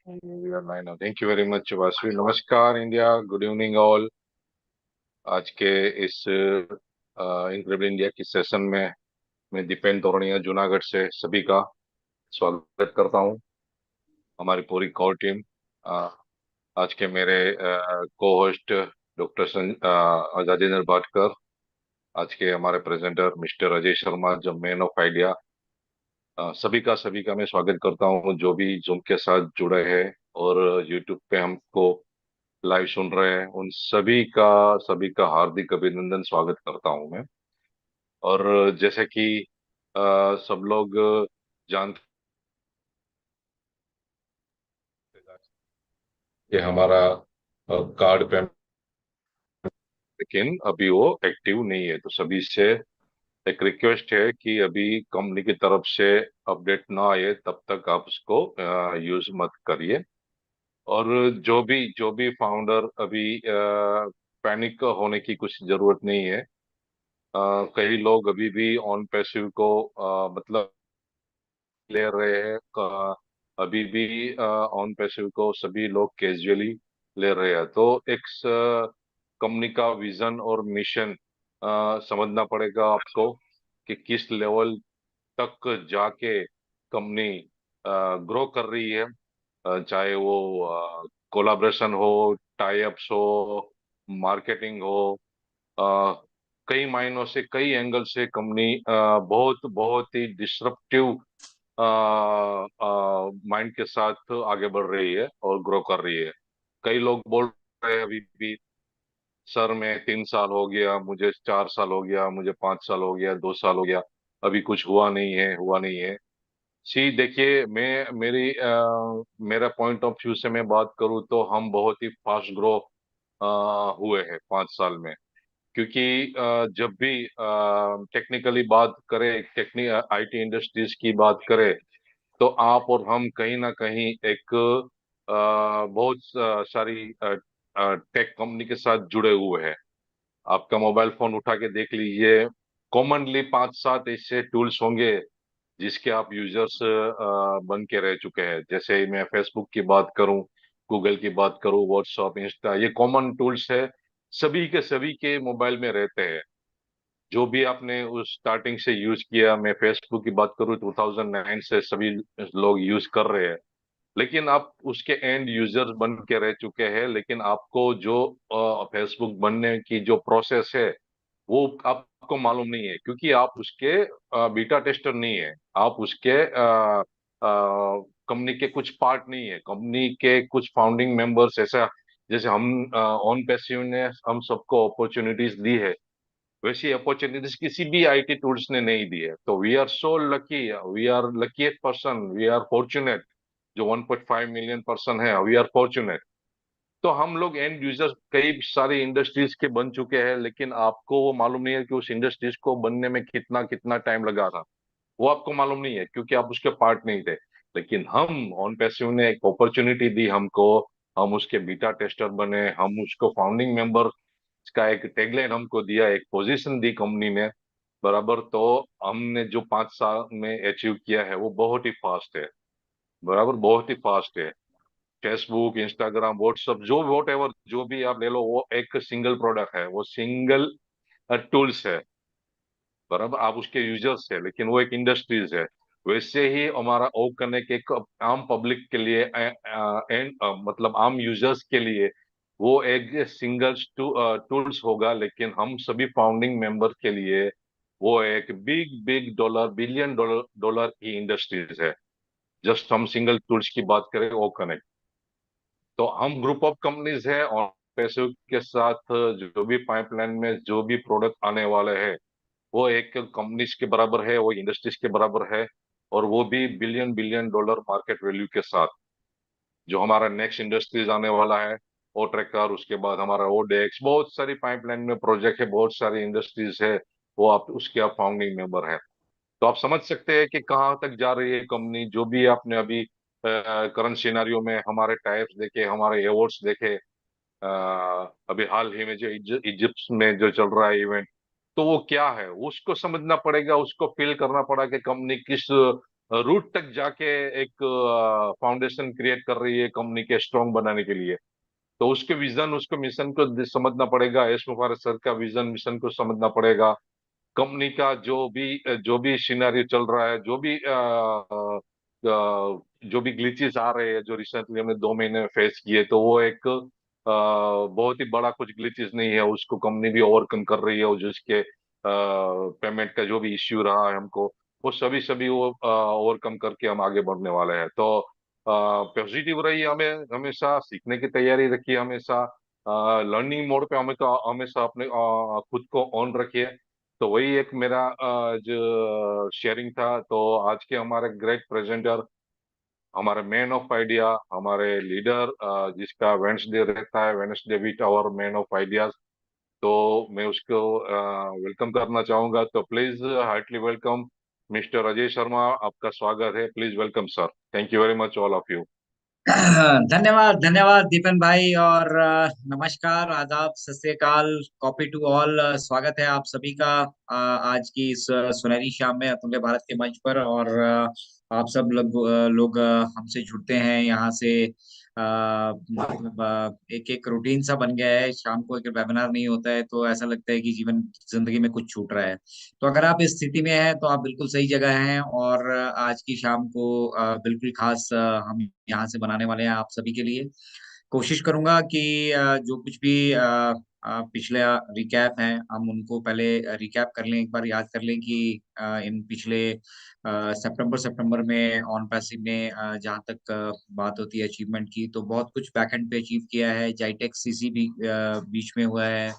We are live now. Thank you very much, Vasavi. नमस्कार India, good evening all. आज के इस इनक्रेडिबल इंडिया की सेशन में मैं दीपेन तोरनिया जूनागढ़ से सभी का स्वागत करता हूं। हमारी पूरी कोर टीम, आज के मेरे को होस्ट डॉक्टर राजेंद्र भाटकर, आज के हमारे प्रेजेंटर मिस्टर अजय शर्मा, जो मैन ऑफ आइडिया। सभी का मैं स्वागत करता हूं जो भी जूम के साथ जुड़े हैं और यूट्यूब पे हमको लाइव सुन रहे हैं। उन सभी का हार्दिक अभिनंदन, स्वागत करता हूं मैं। और जैसे कि सब लोग जानते हैं कि हमारा कार्ड पेमेंट, लेकिन अभी वो एक्टिव नहीं है। तो सभी से एक रिक्वेस्ट है कि अभी कंपनी की तरफ से अपडेट ना आए तब तक आप उसको यूज मत करिए। और जो भी फाउंडर अभी पैनिक होने की कुछ जरूरत नहीं है। कई लोग अभी भी ऑन पैसिव को मतलब ले रहे हैं। अभी भी ऑन पैसिव को सभी लोग कैजुअली ले रहे हैं। तो एक कंपनी का विजन और मिशन समझना पड़ेगा आपको कि किस लेवल तक जाके कंपनी ग्रो कर रही है। चाहे वो कोलाब्रेशन हो, टाई अप्स हो, मार्केटिंग हो, अ, कई मायनों से, कई एंगल से कंपनी बहुत बहुत ही डिसरप्टिव माइंड के साथ आगे बढ़ रही है और ग्रो कर रही है। कई लोग बोल रहे हैं अभी भी, सर मैं 3 साल हो गया, मुझे 4 साल हो गया, मुझे 5 साल हो गया, 2 साल हो गया, अभी कुछ हुआ नहीं है। सी देखिए, मेरा पॉइंट ऑफ व्यू से मैं बात करूं तो हम बहुत ही फास्ट ग्रो हुए हैं 5 साल में। क्योंकि जब भी टेक्निकली बात करें, टेक्निक आईटी इंडस्ट्रीज की बात करें, तो आप और हम कहीं ना कहीं एक बहुत सारी टेक कंपनी के साथ जुड़े हुए हैं। आपका मोबाइल फोन उठा के देख लीजिए, कॉमनली 5-7 ऐसे टूल्स होंगे जिसके आप यूजर्स बन के रह चुके हैं। जैसे मैं फेसबुक की बात करूं, गूगल की बात करूं, व्हाट्सएप, इंस्टा, ये कॉमन टूल्स है, सभी के मोबाइल में रहते हैं। जो भी आपने उस स्टार्टिंग से यूज किया, मैं फेसबुक की बात करूं 2009 से सभी लोग यूज कर रहे हैं। लेकिन आप उसके एंड यूजर्स बन के रह चुके हैं, लेकिन आपको जो फेसबुक बनने की जो प्रोसेस है वो आपको मालूम नहीं है, क्योंकि आप उसके बीटा टेस्टर नहीं है। आप उसके कंपनी के कुछ पार्ट नहीं है, कंपनी के कुछ फाउंडिंग मेंबर्स ऐसा। जैसे हम ऑन पैसिव ने हम सबको अपॉर्चुनिटीज दी है, वैसी अपॉर्चुनिटीज किसी भी आईटी टूल्स ने नहीं दी है। तो we are so lucky, we are luckiest person, we are fortunate. जो 1.5 मिलियन पर्सन है, वी आर फॉर्चुनेट। तो हम लोग एंड यूजर्स कई सारी इंडस्ट्रीज के बन चुके हैं, लेकिन आपको वो मालूम नहीं है कि उस इंडस्ट्रीज को बनने में कितना कितना टाइम लगा था। वो आपको मालूम नहीं है क्योंकि आप उसके पार्ट नहीं थे। लेकिन हम ऑन पैसिव ने एक अपॉर्चुनिटी दी हमको, हम उसके बीटा टेस्टर बने, हम उसको फाउंडिंग मेंबर का एक टैगलाइन हमको दिया, एक पोजीशन दी कंपनी ने, बराबर। तो हमने जो 5 साल में अचीव किया है वो बहुत ही फास्ट है, बराबर, बहुत ही फास्ट है। फेसबुक, इंस्टाग्राम, व्हाट्सअप, जो वॉट एवर जो भी आप ले लो, वो एक सिंगल प्रोडक्ट है, वो सिंगल टूल्स है, बराबर। आप उसके यूजर्स है, लेकिन वो एक इंडस्ट्रीज है। वैसे ही हमारा ओ कनेक्ट एक आम पब्लिक के लिए एंड मतलब आम यूजर्स के लिए वो एक सिंगल टूल्स होगा, लेकिन हम सभी फाउंडिंग मेंबर के लिए वो एक big big dollar, billion dollar dollar की इंडस्ट्रीज है। जस्ट हम सिंगल टूल्स की बात करें, ओ कनेक्ट। तो हम ग्रुप ऑफ कंपनीज है, और पैसे के साथ जो भी पाइपलाइन में जो भी प्रोडक्ट आने वाले हैं वो एक कंपनीज के बराबर है, वो इंडस्ट्रीज के बराबर है। और वो भी billion billion dollar market value के साथ। जो हमारा नेक्स्ट इंडस्ट्रीज आने वाला है, ओ ट्रैकर, उसके बाद हमारा ओ डेक्स, बहुत सारी पाइपलाइन में प्रोजेक्ट है, बहुत सारी इंडस्ट्रीज है। वो आप उसके आप फाउंडिंग मेंबर है। तो आप समझ सकते हैं कि कहाँ तक जा रही है कंपनी। जो भी आपने अभी करंट सिनेरियो में हमारे टाइप्स देखे, हमारे अवार्ड्स देखे, अभी हाल ही में जो इजिप्ट में जो चल रहा है इवेंट, तो वो क्या है उसको समझना पड़ेगा, उसको फील करना पड़ा कि कंपनी किस रूट तक जाके एक फाउंडेशन क्रिएट कर रही है कंपनी के स्ट्रांग बनाने के लिए। तो उसके विजन, उसके मिशन को समझना पड़ेगा। एस मुबारक सर का विजन मिशन को समझना पड़ेगा। कंपनी का जो भी सिनेरियो चल रहा है, जो भी ग्लिचेस आ रहे हैं, जो रिसेंटली हमने 2 महीने में फेस किए, तो वो एक बहुत ही बड़ा कुछ ग्लिचेस नहीं है, उसको कंपनी भी ओवरकम कर रही है। और जिसके पेमेंट का जो भी इश्यू रहा है हमको, वो सभी सभी वो ओवरकम करके हम आगे बढ़ने वाले हैं। तो पॉजिटिव रहिए, हमें हमेशा सीखने की तैयारी रखिए, हमेशा लर्निंग मोड पे हमें तो हमेशा अपने खुद को ऑन रखिए। तो वही एक मेरा जो शेयरिंग था। तो आज के हमारे ग्रेट प्रेजेंटर, हमारे मैन ऑफ आइडिया, हमारे लीडर, जिसका वेंसडे रहता है, Wednesday with our man of ideas, तो मैं उसको वेलकम करना चाहूंगा। तो please heartly welcome mister Ajay Sharma, आपका स्वागत है। Please welcome sir. Thank you very much all of you. धन्यवाद धन्यवाद दीपन भाई। और नमस्कार, आदाब, सत श्री अकाल, कॉपी टू ऑल। स्वागत है आप सभी का आज की इस सुनहरी शाम में अतुल्य भारत के मंच पर। और आप सब लोग हमसे जुड़ते हैं यहाँ से। मतलब एक एक रूटीन सा बन गया है, शाम को एक वेबिनार नहीं होता है तो ऐसा लगता है कि जीवन जिंदगी में कुछ छूट रहा है। तो अगर आप इस स्थिति में हैं तो आप बिल्कुल सही जगह हैं। और आज की शाम को बिल्कुल खास हम यहाँ से बनाने वाले हैं आप सभी के लिए। कोशिश करूंगा कि जो कुछ भी पिछले रिकैप हैं हम उनको पहले रिकैप कर लें, एक बार याद कर लें कि इन पिछले सितंबर में ऑन पैसिव ने जहाँ तक बात होती है अचीवमेंट की, तो बहुत कुछ बैकएंड पे अचीव किया है। जाइटेक्स सीसी भी बीच में हुआ है।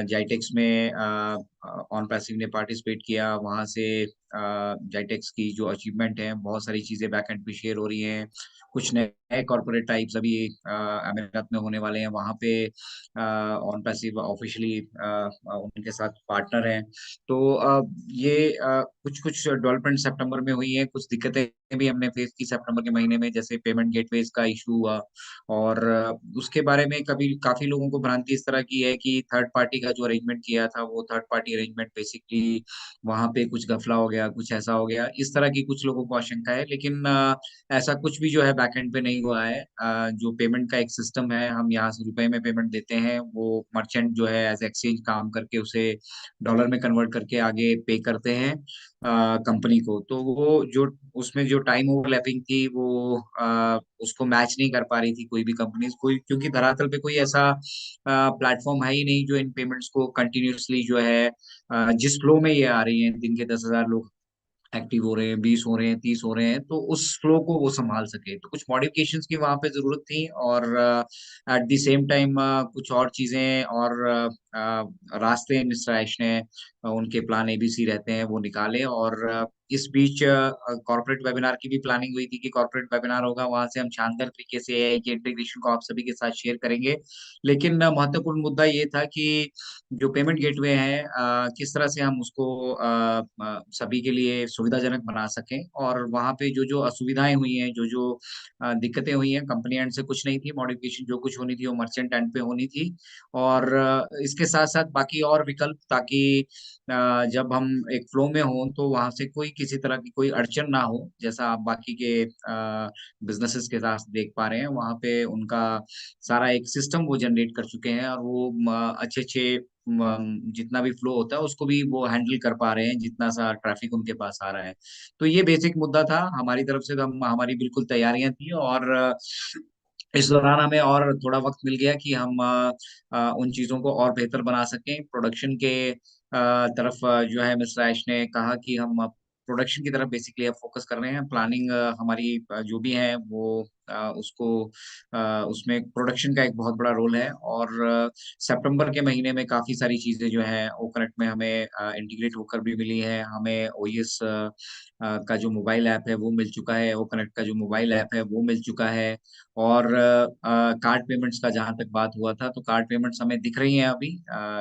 जाइटेक्स में ऑन पैसिव ने पार्टिसिपेट किया, वहां से जाइटेक्स की जो अचीवमेंट है, बहुत सारी चीजें बैकएंड पे शेयर हो रही हैं। कुछ नए कॉर्पोरेट टाइप्स अभी अमीरात में होने वाले हैं, वहां पे ऑन पैसिव ऑफिशियली उनके साथ पार्टनर हैं। तो ये कुछ कुछ डेवलपमेंट सितंबर में हुई है, कुछ दिक्कतें भी हमने फेस की सितंबर के महीने में, जैसे पेमेंट गेटवेज का इशू हुआ। और उसके बारे में कभी काफी लोगों को भ्रांति इस तरह की है कि थर्ड पार्टी का जो अरेंजमेंट किया था, वो थर्ड पार्टी अरेंजमेंट बेसिकली वहां पे कुछ गफला हो गया, कुछ ऐसा हो गया, इस तरह की कुछ लोगों को आशंका है। लेकिन ऐसा कुछ भी जो है बैकएंड पे नहीं हुआ है। जो पेमेंट का एक सिस्टम है, हम यहाँ से रुपए में पेमेंट देते हैं, वो मर्चेंट जो है एज एक्सचेंज काम करके उसे डॉलर में कन्वर्ट करके आगे पे करते हैं कंपनी को। तो वो जो उसमें जो टाइम ओवरलैपिंग थी, वो उसको मैच नहीं कर पा रही थी कोई भी कंपनी, कोई, क्योंकि धरातल पे कोई ऐसा प्लेटफॉर्म है ही नहीं जो इन पेमेंट्स को कंटिन्यूअसली जो है जिस फ्लो में ये आ रही है, दिन के 10,000 लोग एक्टिव हो रहे हैं, 20 हो रहे हैं, 30 हो रहे हैं, तो उस फ्लो को वो संभाल सके। तो कुछ मॉडिफिकेशंस की वहां पे जरूरत थी। और एट द सेम टाइम कुछ और चीजें और रास्ते मिस्टर ऐश ने उनके प्लान एबीसी रहते हैं वो निकाले। और इस बीच कॉर्पोरेट वेबिनार की भी प्लानिंग हुई थी कि कॉर्पोरेट वेबिनार होगा, वहां से हम शानदार तरीके से एआई के इंटीग्रेशन को आप सभी के साथ शेयर करेंगे। लेकिन महत्वपूर्ण मुद्दा ये था कि जो पेमेंट गेटवे है, किस तरह से हम उसको सभी के लिए सुविधाजनक बना सकें। और वहाँ पे जो जो असुविधाएं हुई हैं, जो जो दिक्कतें हुई हैं, कंपनी एंड से कुछ नहीं थी, मॉडिफिकेशन जो कुछ होनी थी वो मर्चेंट एंड पे होनी थी। और इसके साथ साथ बाकी और विकल्प, ताकि जब हम एक फ्लो में हों तो वहां से कोई किसी तरह की कोई अड़चन ना हो। जैसा आप बाकी के बिजनेसेस के साथ देख पा रहे हैं, वहां पे उनका सारा एक सिस्टम वो जनरेट कर चुके हैं, और वो अच्छे अच्छे जितना भी फ्लो होता है उसको भी वो हैंडल कर पा रहे हैं, जितना सा ट्रैफिक उनके पास आ रहा है। तो ये बेसिक मुद्दा था हमारी तरफ से, तो हम हमारी बिल्कुल तैयारियां थी। और इस दौरान हमें और थोड़ा वक्त मिल गया कि हम उन चीजों को और बेहतर बना सकें। प्रोडक्शन के तरफ जो है मिस्टर ऐश ने कहा कि हम प्रोडक्शन की तरफ बेसिकली अब फोकस कर रहे हैं। प्लानिंग हमारी जो भी है वो उसको उसमें प्रोडक्शन का एक बहुत बड़ा रोल है। और सितंबर के महीने में काफी सारी चीजें जो है ओकनेट में हमें इंटीग्रेट होकर भी मिली है। हमें ओएस का जो मोबाइल ऐप है वो मिल चुका है, ओकनेट का जो मोबाइल ऐप है वो मिल चुका है। और कार्ड पेमेंट्स का जहां तक बात हुआ था, तो कार्ड पेमेंट्स हमें दिख रही हैं अभी।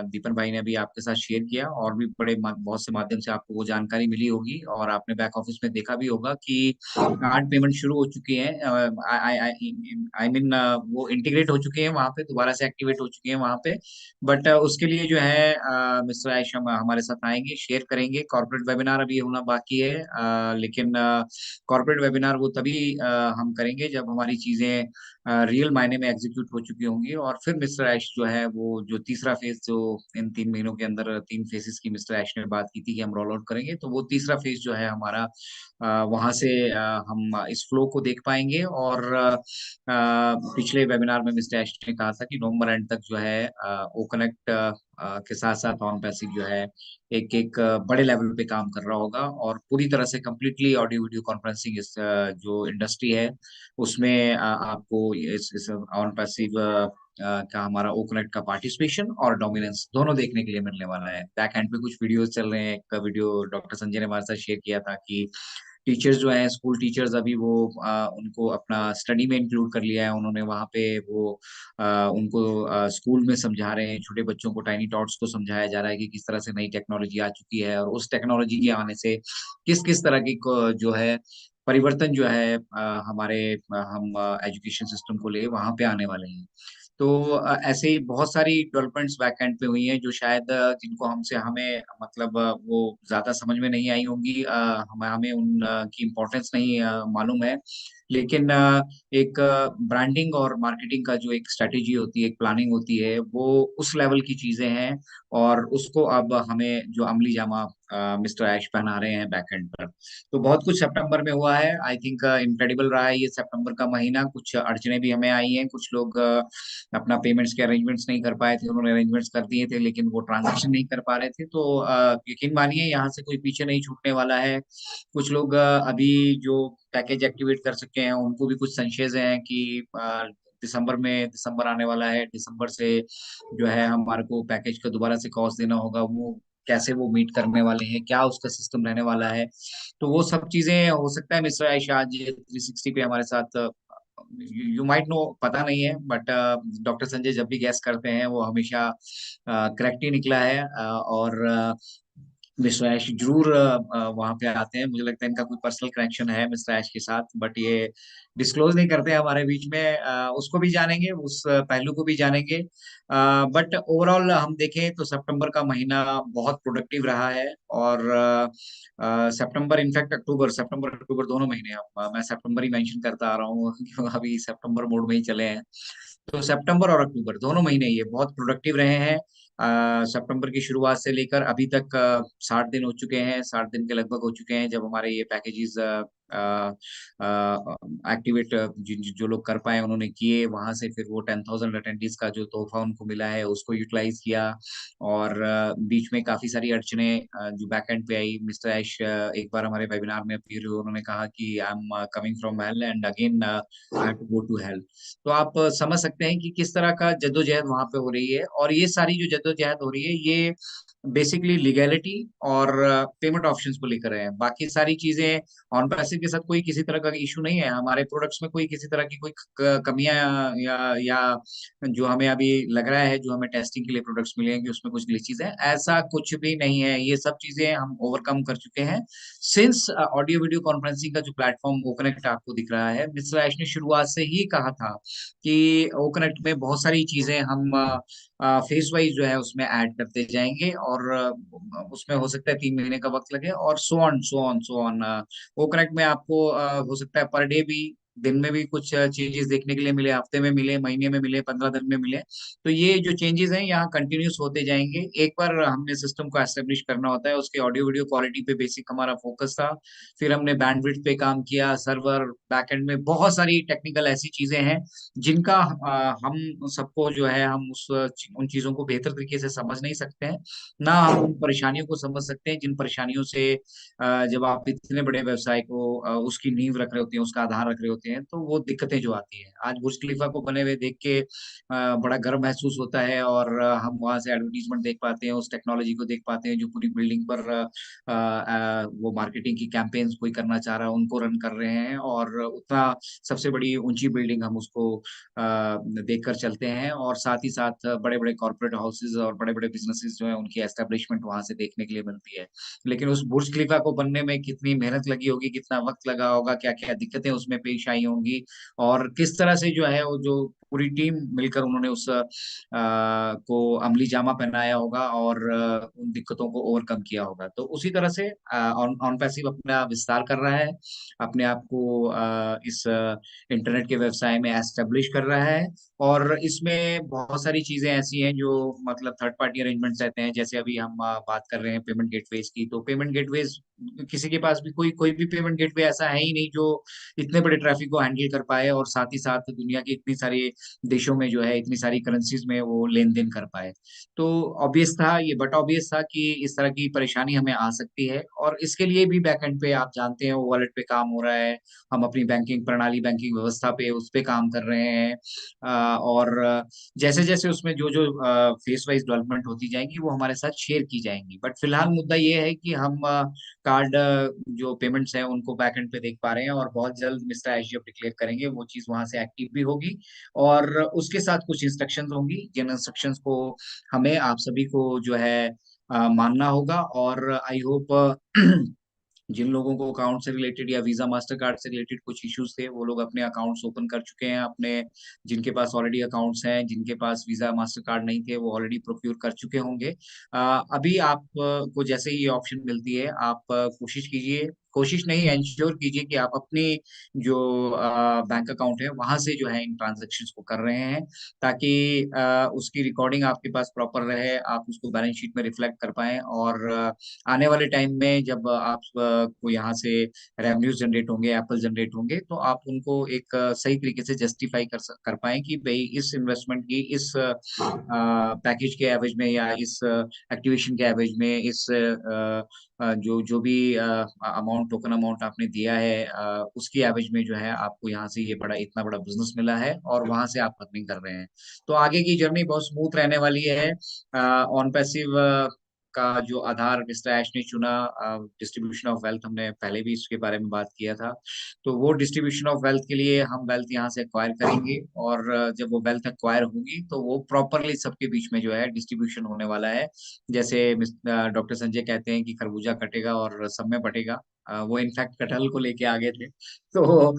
दीपन भाई ने अभी आपके साथ शेयर किया, और भी बड़े बहुत से माध्यम से आपको वो जानकारी मिली होगी, और आपने बैक ऑफिस में देखा भी होगा कि कार्ड पेमेंट शुरू हो चुकी है। आई मीन वो इंटीग्रेट हो चुके हैं वहां पे, दोबारा से एक्टिवेट हो चुके हैं वहां पे। बट उसके लिए जो है मिस्टर आयशा हमारे साथ आएंगे, शेयर करेंगे। कॉर्पोरेट वेबिनार अभी होना बाकी है, लेकिन कॉर्पोरेट वेबिनार वो तभी हम करेंगे जब हमारी चीजें रियल मायने में एग्जीक्यूट हो चुकी होंगी। और फिर मिस्टर ऐश जो है वो जो तीसरा फेज, जो इन 3 महीनों के अंदर 3 फेजेस की मिस्टर ऐश ने बात की थी कि हम रोल आउट करेंगे, तो वो तीसरा फेज जो है हमारा, वहां से हम इस फ्लो को देख पाएंगे। और पिछले वेबिनार में मिस्टर ऐश ने कहा था कि नवंबर एंड तक जो है ओ कनेक्ट के साथ साथ ऑन पैसिव जो है एक एक बड़े लेवल पे काम कर रहा होगा, और पूरी तरह से कंप्लीटली ऑडियो वीडियो कॉन्फ्रेंसिंग इस जो इंडस्ट्री है उसमें आपको इस ऑन पैसिव का हमारा ओ कनेक्ट का पार्टिसिपेशन और डोमिनेंस दोनों देखने के लिए मिलने वाला है। बैक एंड पे कुछ वीडियोस चल रहे हैं, एक वीडियो डॉक्टर संजय ने हमारे साथ शेयर किया था कि टीचर्स जो हैं, स्कूल टीचर्स, अभी वो उनको अपना स्टडी में इंक्लूड कर लिया है उन्होंने। वहाँ पे वो उनको स्कूल में समझा रहे हैं, छोटे बच्चों को, टाइनी टॉट्स को समझाया जा रहा है कि किस तरह से नई टेक्नोलॉजी आ चुकी है, और उस टेक्नोलॉजी के आने से किस किस तरह की जो है परिवर्तन जो है हमारे हम एजुकेशन सिस्टम को ले वहां पे आने वाले हैं। तो ऐसे ही बहुत सारी डेवलपमेंट्स बैकएंड पे हुई हैं जो शायद जिनको हमसे हमें मतलब वो ज्यादा समझ में नहीं आई होंगी, हमें हमें उन की इम्पोर्टेंस नहीं मालूम है। लेकिन एक ब्रांडिंग और मार्केटिंग का जो एक स्ट्रेटेजी होती है, एक प्लानिंग होती है, वो उस लेवल की चीजें हैं। और उसको अब हमें जो अमली जामा मिस्टर ऐश पहना रहे हैं बैकएंड पर। तो बहुत कुछ सितंबर में हुआ है, आई थिंक इनक्रेडिबल रहा है ये सितंबर का महीना। कुछ अड़चने भी हमें आई हैं, कुछ लोग अपना पेमेंट्स के अरेंजमेंट्स नहीं कर पाए थे, उन्होंने अरेंजमेंट्स कर दिए थे लेकिन वो ट्रांजेक्शन नहीं कर पा रहे थे। तो यकीन मानिए यहाँ से कोई पीछे नहीं छूटने वाला है। कुछ लोग अभी जो पैकेज एक्टिवेट कर सके हैं उनको भी कुछ संशय हैं कि दिसंबर आने वाला है, दिसंबर से जो है हमारे को पैकेज का दोबारा से कॉस्ट देना होगा, वो कैसे वो मीट करने वाले हैं, क्या उसका सिस्टम रहने वाला है। तो वो सब चीजें हो सकता है मिस्टर आयशा आज 360 पे हमारे साथ, यू माइट नो, पता नहीं है, बट डॉक्टर संजय जब भी गैस करते हैं वो हमेशा करेक्ट ही निकला है। और मिस्टर ऐश जरूर वहां पे आते हैं। मुझे लगता है इनका कोई पर्सनल कनेक्शन है मिस्टर ऐश के साथ, बट ये डिस्क्लोज नहीं करते हमारे बीच में। उसको भी जानेंगे, उस पहलू को भी जानेंगे। बट ओवरऑल हम देखें तो सितंबर का महीना बहुत प्रोडक्टिव रहा है। और सितंबर, इनफैक्ट सितंबर अक्टूबर दोनों महीने, मैं सितंबर ही मेंशन करता आ रहा हूँ क्योंकि अभी सितंबर मोड में ही चले हैं। तो सितंबर और अक्टूबर दोनों महीने ये बहुत प्रोडक्टिव रहे हैं। सितंबर की शुरुआत से लेकर अभी तक 60 दिन हो चुके हैं, 60 दिन के लगभग हो चुके हैं जब हमारे ये पैकेजेस एक्टिवेट जो लोग कर पाए उन्होंने किए। वहां से फिर वो 10,000 अटेंडीज का जो तोहफा उनको मिला है उसको यूटिलाइज किया। और बीच में काफी सारी अड़चने जो बैक एंड पे आई। मिस्टर ऐश एक बार हमारे वेबिनार में अपीयर हुए, उन्होंने कहा कि I am coming from hell and again I have to go to hell. तो आप समझ सकते हैं कि किस तरह का जद्दोजहद वहां पे हो रही है। और ये सारी जो जद्दोजहद हो रही है ये बेसिकली लीगैलिटी और पेमेंट ऑप्शंस को लेकर है। बाकी सारी चीजें ऑन पैसिव के साथ कोई किसी तरह का इशू नहीं है, हमारे प्रोडक्ट्स में कोई किसी तरह की कोई कमियां या जो हमें अभी लग रहा है, जो हमें टेस्टिंग के लिए प्रोडक्ट्स मिले हैं कि उसमें कुछ ग्लिचेस है, ऐसा कुछ भी नहीं है। ये सब चीजें हम ओवरकम कर चुके हैं। सिंस ऑडियो वीडियो कॉन्फ्रेंसिंग का जो प्लेटफॉर्म ओकनेक्ट आपको दिख रहा है, मिस्टर ऐश ने शुरुआत से ही कहा था कि ओकनेक्ट में बहुत सारी चीजें हम फेस वाइज जो है उसमें ऐड करते जाएंगे। और उसमें हो सकता है 3 महीने का वक्त लगे, और सो ऑन वो करेक्ट में आपको हो सकता है पर डे भी, दिन में भी कुछ चेंजेस देखने के लिए मिले, हफ्ते में मिले, महीने में मिले, 15 दिन में मिले। तो ये जो चेंजेस हैं यहाँ कंटिन्यूस होते जाएंगे। एक बार हमने सिस्टम को एस्टेब्लिश करना होता है, उसके ऑडियो वीडियो क्वालिटी पे बेसिक हमारा फोकस था। फिर हमने बैंडविड्थ पे काम किया, सर्वर बैकएंड में बहुत सारी टेक्निकल ऐसी चीजें हैं जिनका हम सबको जो है हम उन चीजों को बेहतर तरीके से समझ नहीं सकते हैं, ना हम उन परेशानियों को समझ सकते हैं जिन परेशानियों से जब आप इतने बड़े व्यवसाय को उसकी नींव रख रहे होते हैं, उसका आधार रख रहे होते हैं, तो वो दिक्कतें जो आती हैं। आज बुर्ज खलीफा को बने हुए देख के बड़ा गर्व महसूस होता है, और हम वहां से एडवर्टीजमेंट देख पाते हैं, उस टेक्नोलॉजी को देख पाते हैं जो पूरी बिल्डिंग पर वो मार्केटिंग की कैंपेन्स कोई करना चाह रहा है उनको रन कर रहे हैं। और उतना सबसे बड़ी ऊंची बिल्डिंग हम उसको देखकर चलते हैं। और साथ ही साथ बड़े बड़े कॉर्पोरेट हाउसेज और बड़े बड़े बिजनेसेस जो है उनकी एस्टेब्लिशमेंट वहां से देखने के लिए मिलती है। लेकिन उस बुर्ज खलीफा को बनने में कितनी मेहनत लगी होगी, कितना वक्त लगा होगा, क्या क्या दिक्कतें उसमें पेश परेशानी होंगी, और किस तरह से जो है वो जो पूरी टीम मिलकर उन्होंने उस को अमली जामा पहनाया होगा और उन दिक्कतों को ओवरकम किया होगा। तो उसी तरह से ऑन ऑन पैसिव अपना विस्तार कर रहा है, अपने आप को इस इंटरनेट के व्यवसाय में एस्टेब्लिश कर रहा है। और इसमें बहुत सारी चीजें ऐसी हैं जो मतलब थर्ड पार्टी अरेंजमेंट्स रहते हैं, जैसे अभी हम बात कर रहे हैं पेमेंट गेटवेज की। तो पेमेंट गेटवेज, किसी के पास भी कोई कोई भी पेमेंट गेटवे ऐसा है ही नहीं जो इतने बड़े ट्रैफिक को हैंडल कर पाए, और साथ ही साथ दुनिया के इतनी सारी देशों में जो है इतनी सारी करेंसीज में वो लेन देन कर पाए। तो ऑब्वियस था, ये बट ऑब्वियस था कि इस तरह की परेशानी हमें आ सकती है, और इसके लिए भी बैकएंड पे आप जानते हैं वॉलेट पे काम हो रहा है। हम अपनी बैंकिंग प्रणाली, बैंकिंग व्यवस्था पे उस पे काम कर रहे हैं। और जैसे जैसे उसमें जो जो फेस वाइज डेवलपमेंट होती जाएंगी वो हमारे साथ शेयर की जाएंगी। बट फिलहाल मुद्दा ये है कि हम कार्ड जो पेमेंट्स हैं उनको बैकएंड पे देख पा रहे हैं, और बहुत जल्द मिस्टर एसजीएफ डिक्लेयर करेंगे, वो चीज वहां से एक्टिव भी होगी। और उसके साथ कुछ इंस्ट्रक्शंस होंगी, जिन इंस्ट्रक्शंस को हमें आप सभी को जो है मानना होगा। और आई होप जिन लोगों को अकाउंट से रिलेटेड या वीजा मास्टर कार्ड से रिलेटेड कुछ इश्यूज थे, वो लोग अपने अकाउंट्स ओपन कर चुके हैं अपने, जिनके पास ऑलरेडी अकाउंट्स हैं, जिनके पास वीजा मास्टर कार्ड नहीं थे वो ऑलरेडी प्रोक्योर कर चुके होंगे। अभी आप को जैसे ही ये ऑप्शन मिलती है, आप कोशिश कीजिए, कोशिश नहीं, इंश्योर कीजिए कि आप अपनी जो बैंक अकाउंट है वहां से जो है इन ट्रांजेक्शन्स को कर रहे हैं, ताकि उसकी रिकॉर्डिंग आपके पास प्रॉपर रहे, आप उसको बैलेंस शीट में रिफ्लेक्ट कर पाएं। और आने वाले टाइम में जब आप को यहाँ से रेवेन्यूज जनरेट होंगे, एप्पल जनरेट होंगे, तो आप उनको एक सही तरीके से जस्टिफाई कर पाएं कि भाई इस इन्वेस्टमेंट की, इस पैकेज के एवज में, या इस एक्टिवेशन के एवज में, इस जो जो भी अमाउंट, टोकन अमाउंट आपने दिया है, उसकी एवज में जो है आपको यहाँ से ये बड़ा, इतना बड़ा बिजनेस मिला है, और वहां से आप अर्निंग कर रहे हैं। तो आगे की जर्नी बहुत स्मूथ रहने वाली है। ऑन पैसिव का जो आधार मिस्टर ऐश ने चुना, डिस्ट्रीब्यूशन ऑफ वेल्थ, हमने पहले भी इसके बारे में बात किया था। तो वो डिस्ट्रीब्यूशन ऑफ वेल्थ के लिए हम वेल्थ यहाँ से एक्वायर करेंगे, और जब वो वेल्थ एक्वायर होगी तो वो प्रॉपरली सबके बीच में जो है डिस्ट्रीब्यूशन होने वाला है। जैसे डॉक्टर संजय कहते हैं कि खरबूजा कटेगा और सब में बटेगा, वो इनफैक्ट कटहल को लेके आगे थे। तो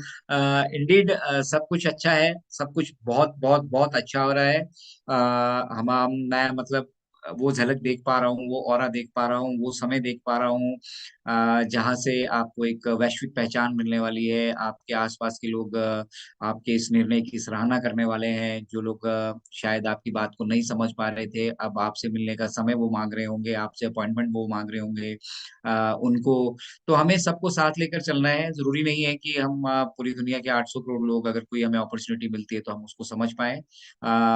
इंडीड सब कुछ अच्छा है, सब कुछ बहुत बहुत बहुत अच्छा हो रहा है। मैं मतलब वो झलक देख पा रहा हूँ, वो ऑरा देख पा रहा हूँ, वो समय देख पा रहा हूँ, जहाँ से आपको एक वैश्विक पहचान मिलने वाली है। आपके आसपास के लोग आपके इस निर्णय की सराहना करने वाले हैं। जो लोग शायद आपकी बात को नहीं समझ पा रहे थे, अब आपसे मिलने का समय वो मांग रहे होंगे, आपसे अपॉइंटमेंट वो मांग रहे होंगे, उनको। तो हमें सबको साथ लेकर चलना है। जरूरी नहीं है कि हम पूरी दुनिया के 800 करोड़ लोग, अगर कोई हमें अपॉर्चुनिटी मिलती है तो हम उसको समझ पाए।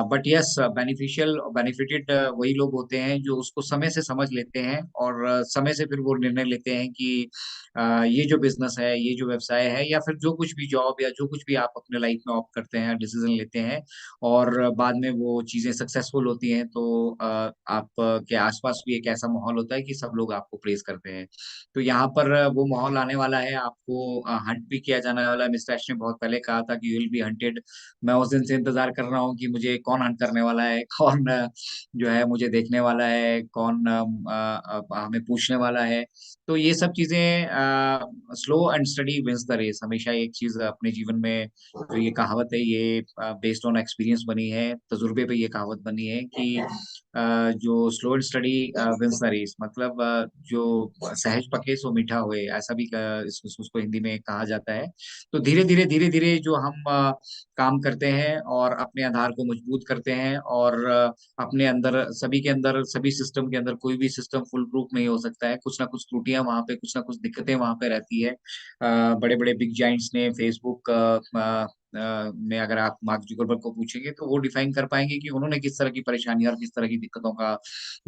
बट यस, बेनिफिशियल बेनिफिटेड वही लोग होते हैं जो उसको समय से समझ लेते हैं, और समय से फिर वो निर्णय लेते हैं कि ये जो बिजनेस है, ये जो व्यवसाय है, या फिर जो कुछ भी जॉब या जो कुछ भी आप अपने लाइफ में ऑप्ट करते हैं, डिसीजन लेते हैं, और बाद में वो चीजें सक्सेसफुल होती हैं, तो आप के आसपास भी एक ऐसा माहौल होता है कि सब लोग आपको प्रेज करते हैं। तो यहाँ पर वो माहौल आने वाला है, आपको हंट भी किया जाने वाला है। मिस्टर एश ने बहुत पहले कहा था कि यू विल बी हंटेड। मैं उस दिन से इंतजार कर रहा हूँ कि मुझे कौन हंट करने वाला है, कौन जो है मुझे देखने वाला है, कौन हमें पूछने वाला है। तो ये सब चीजें, slow and steady wins the race, हमेशा एक चीज अपने जीवन में, जो ये कहावत है, ये बेस्ड ऑन एक्सपीरियंस बनी है, तजुर्बे पे ये कहावत बनी है कि जो slow and steady wins the race, मतलब जो सहज पके सो मीठा होए, ऐसा भी उसको हिंदी में कहा जाता है। तो धीरे धीरे जो हम काम करते हैं और अपने आधार को मजबूत करते हैं, और अपने अंदर, सभी के अंदर, सभी सिस्टम के अंदर, कोई भी सिस्टम फुल प्रूफ नहीं हो सकता है। कुछ ना कुछ त्रुटियां वहां पे, कुछ ना कुछ दिक्कतें वहां पे रहती है। बड़े बड़े बिग जाइंट्स ने, फेसबुक में अगर आप मार्क जुकरबर्ग को पूछेंगे तो वो डिफाइन कर पाएंगे कि उन्होंने किस तरह की परेशानी और किस तरह की दिक्कतों का,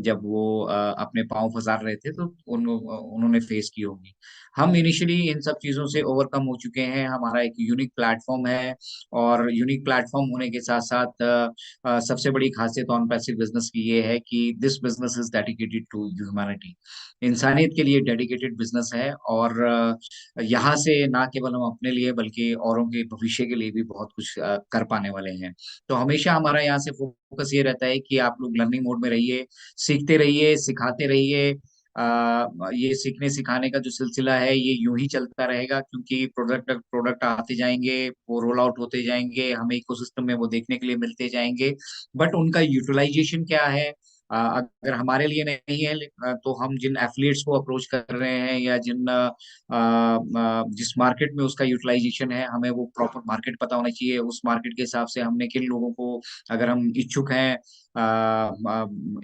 जब वो अपने पांव फंसार रहे थे, तो उन्होंने फेस की होगी। हम इनिशियली इन सब चीजों से ओवरकम हो चुके हैं। हमारा एक यूनिक प्लेटफॉर्म है, और यूनिक प्लेटफॉर्म होने के साथ साथ सबसे बड़ी खासियत ऑन पैसिव बिजनेस की ये है कि this business is dedicated to humanity. इंसानियत के लिए डेडिकेटेड बिजनेस है, और यहाँ से ना केवल हम अपने लिए बल्कि औरों के भविष्य के लिए भी बहुत कुछ कर पाने वाले हैं। तो हमेशा हमारा यहाँ से फोकस ये रहता है कि आप लोग लर्निंग मोड में रहिए, सीखते रहिए, सिखाते रहिए, ये सीखने सिखाने का जो सिलसिला है ये यूं ही चलता रहेगा, क्योंकि प्रोडक्ट प्रोडक्ट आते जाएंगे, वो रोल आउट होते जाएंगे, हमें इकोसिस्टम में वो देखने के लिए मिलते जाएंगे। बट उनका यूटिलाइजेशन क्या है, अगर हमारे लिए नहीं है, तो हम जिन एफिलिएट्स को अप्रोच कर रहे हैं, या जिस मार्केट में उसका यूटिलाइजेशन है, हमें वो प्रॉपर मार्केट पता होना चाहिए। उस मार्केट के हिसाब से हमने किन लोगों को, अगर हम इच्छुक हैं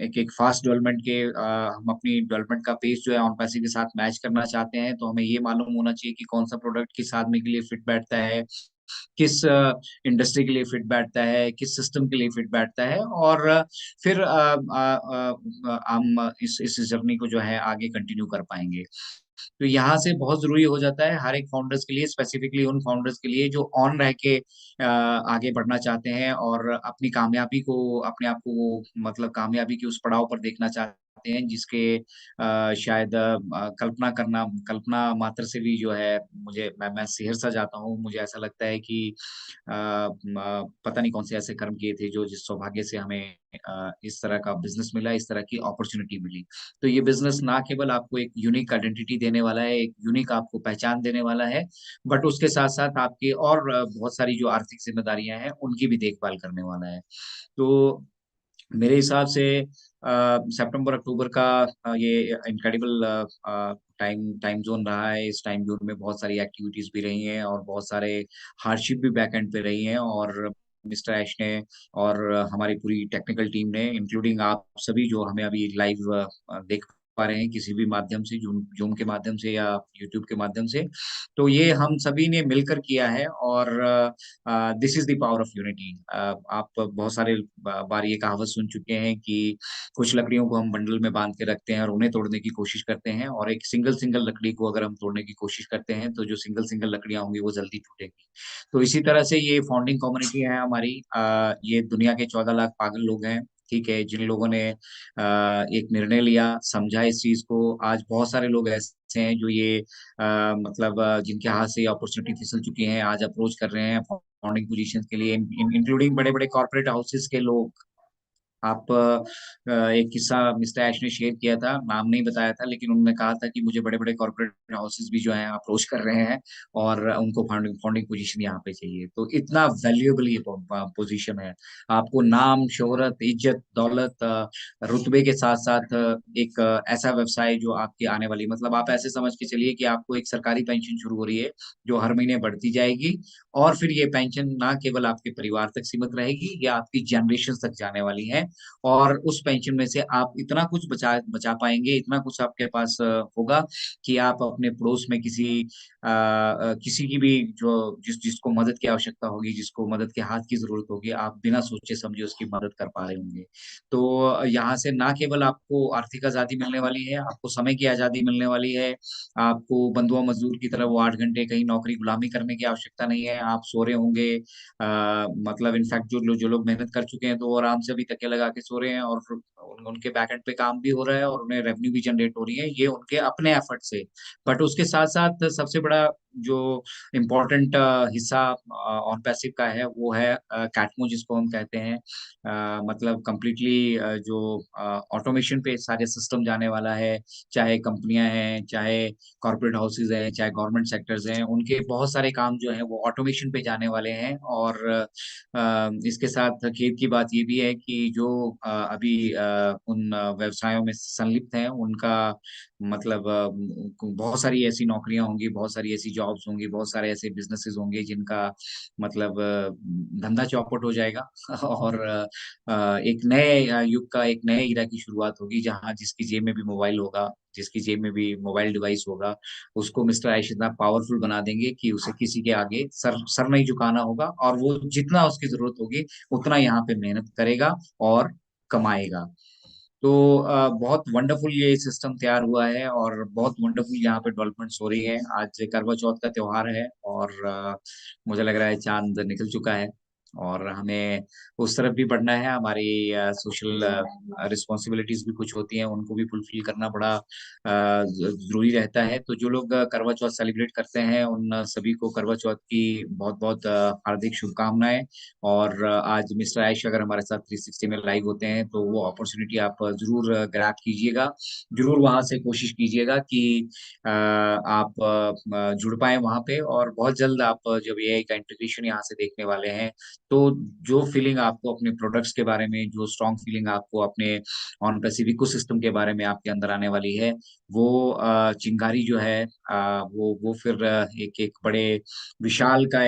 एक एक फास्ट डेवलपमेंट के, हम अपनी डेवलपमेंट का पेस जो है ऑन पैसिव के साथ मैच करना चाहते हैं, तो हमें ये मालूम होना चाहिए कि कौन सा प्रोडक्ट किस आदमी के लिए फिट बैठता है, किस इंडस्ट्री के लिए फिट बैठता है, किस सिस्टम के लिए फिट बैठता है। और फिर हम इस जर्नी को जो है आगे कंटिन्यू कर पाएंगे। तो यहाँ से बहुत जरूरी हो जाता है हर एक फाउंडर्स के लिए, स्पेसिफिकली उन फाउंडर्स के लिए जो ऑन रह के आगे बढ़ना चाहते हैं और अपनी कामयाबी को, अपने आप को मतलब कामयाबी के उस पड़ाव पर देखना चाहते हैं, जिसके शायद कल्पना मात्र से भी जो है, मैं सिहर सा जाता हूँ। मुझे ऐसा लगता है कि पता नहीं कौन से ऐसे कर्म किए थे जो जिस सौभाग्य से हमें इस तरह का बिजनेस मिला, इस तरह की अपॉर्चुनिटी मिली। तो ये बिजनेस ना केवल आपको एक यूनिक आइडेंटिटी देने वाला है, एक यूनिक आपको पहचान देने वाला है, बट उसके साथ साथ आपकी और बहुत सारी जो आर्थिक जिम्मेदारियां हैं उनकी भी देखभाल करने वाला है। तो मेरे हिसाब से सितंबर अक्टूबर का ये इनक्रेडिबल टाइम टाइम जोन रहा है। इस टाइम जोन में बहुत सारी एक्टिविटीज भी रही हैं और बहुत सारे हार्डशिप भी बैक एंड पे रही हैं, और मिस्टर ऐश ने और हमारी पूरी टेक्निकल टीम ने, इंक्लूडिंग आप सभी जो हमें अभी लाइव देख पा रहे हैं किसी भी माध्यम से, जूम जूम के माध्यम से या यूट्यूब के माध्यम से, तो ये हम सभी ने मिलकर किया है। और this is the power of unity. आप बहुत सारे बार ये कहावत सुन चुके हैं कि कुछ लकड़ियों को हम बंडल में बांध के रखते हैं और उन्हें तोड़ने की कोशिश करते हैं, और एक सिंगल सिंगल लकड़ी को अगर हम तोड़ने की कोशिश करते हैं तो जो सिंगल सिंगल लकड़ियां होंगी वो जल्दी टूटेंगी। तो इसी तरह से ये फाउंडिंग कम्युनिटी है हमारी। ये दुनिया के 14 लाख पागल लोग हैं, ठीक है, जिन लोगों ने एक निर्णय लिया, समझा इस चीज को। आज बहुत सारे लोग ऐसे हैं जो ये मतलब जिनके हाथ से अपॉर्चुनिटी फिसल चुकी है, आज अप्रोच कर रहे हैं फाउंडिंग पोजीशन के लिए, इंक्लूडिंग बड़े बड़े कॉर्पोरेट हाउसेस के लोग। आप एक किस्सा मिस्टर ऐश ने शेयर किया था, नाम नहीं बताया था, लेकिन उन्होंने कहा था कि मुझे बड़े बड़े कॉर्पोरेट हाउसेस भी जो हैं अप्रोच कर रहे हैं और उनको फाउंडिंग फाउंडिंग पोजीशन यहाँ पे चाहिए। तो इतना वैल्यूएबल ये पोजीशन है। आपको नाम, शोहरत, इज्जत, दौलत, रुतबे के साथ साथ एक ऐसा व्यवसाय जो आपकी आने वाली, मतलब आप ऐसे समझ के चलिए कि आपको एक सरकारी पेंशन शुरू हो रही है जो हर महीने बढ़ती जाएगी, और फिर ये पेंशन ना केवल आपके परिवार तक सीमित रहेगी, ये आपकी जनरेशन तक जाने वाली है। और उस पेंशन में से आप इतना कुछ बचा बचा पाएंगे, इतना कुछ आपके पास होगा कि आप अपने पड़ोस में किसी की भी जो जिसको मदद की आवश्यकता होगी, जिसको मदद के हाथ की जरूरत होगी, आप बिना सोचे समझे उसकी मदद कर पा रहे होंगे। तो यहाँ से ना केवल आपको आर्थिक आजादी मिलने वाली है, आपको समय की आजादी मिलने वाली है। आपको बंधुआ मजदूर की तरह वो 8 घंटे कहीं नौकरी गुलामी करने की आवश्यकता नहीं है। आप सो रहे होंगे, मतलब इनफैक्ट जो लोग मेहनत कर चुके हैं तो वो आराम से अभी तकिया लगा के सो रहे हैं, और उनके बैकएंड पे काम भी हो रहा है और उन्हें रेवेन्यू भी जनरेट हो रही है, ये उनके अपने एफर्ट से। बट उसके साथ साथ सबसे बड़ा जो इम्पोर्टेंट हिस्सा ऑन पैसिव का है वो है कैटमो, जिसको हम कहते हैं। मतलब कंप्लीटली जो ऑटोमेशन पे सारे सिस्टम जाने वाला है, चाहे कंपनियां हैं, चाहे कॉर्पोरेट हाउसेज हैं, चाहे गवर्नमेंट सेक्टर्स हैं, उनके बहुत सारे काम जो है वो ऑटोमेशन पे जाने वाले हैं। और इसके साथ खेद की बात ये भी है कि जो अभी उन व्यवसायों में संलिप्त हैं उनका मतलब बहुत सारी ऐसी नौकरियां होंगी, बहुत सारी ऐसी जॉब्स होंगी, बहुत सारे ऐसे बिजनेसेस होंगे जिनका मतलब धंधा चौपट हो जाएगा और एक नए युग का, एक नए इरा की शुरुआत होगी, जहां जिसकी जेब में भी मोबाइल होगा, जिसकी जेब में भी मोबाइल डिवाइस होगा, उसको मिस्टर आयुष इतना पावरफुल बना देंगे कि उसे किसी के आगे सर सर नहीं झुकाना होगा, और वो जितना उसकी जरूरत होगी उतना यहाँ पे मेहनत करेगा और कमाएगा। तो बहुत वंडरफुल ये सिस्टम तैयार हुआ है और बहुत वंडरफुल यहाँ पे डेवलपमेंट्स हो रही है। आज करवा चौथ का त्योहार है और मुझे लग रहा है चांद निकल चुका है, और हमें उस तरफ भी बढ़ना है। हमारी सोशल रिस्पॉन्सिबिलिटीज भी कुछ होती हैं, उनको भी फुलफिल करना बड़ा जरूरी रहता है। तो जो लोग करवा चौथ सेलिब्रेट करते हैं, उन सभी को करवा चौथ की बहुत बहुत हार्दिक शुभकामनाएं। और आज मिस्टर आयुष अगर हमारे साथ 360 में लाइव होते हैं, तो वो अपॉर्चुनिटी आप जरूर ग्रैब कीजिएगा, जरूर वहां से कोशिश कीजिएगा कि आप जुड़ पाए वहां पे। और बहुत जल्द आप जब एआई का इंटीग्रेशन यहाँ से देखने वाले हैं, तो जो फीलिंग आपको अपने प्रोडक्ट्स के बारे में, जो स्ट्रॉन्ग फीलिंग आपको अपने ऑन पैसिव इकोसिस्टम के बारे में आपके अंदर आने वाली है, वो चिंगारी जो है वो फिर एक एक बड़े विशाल का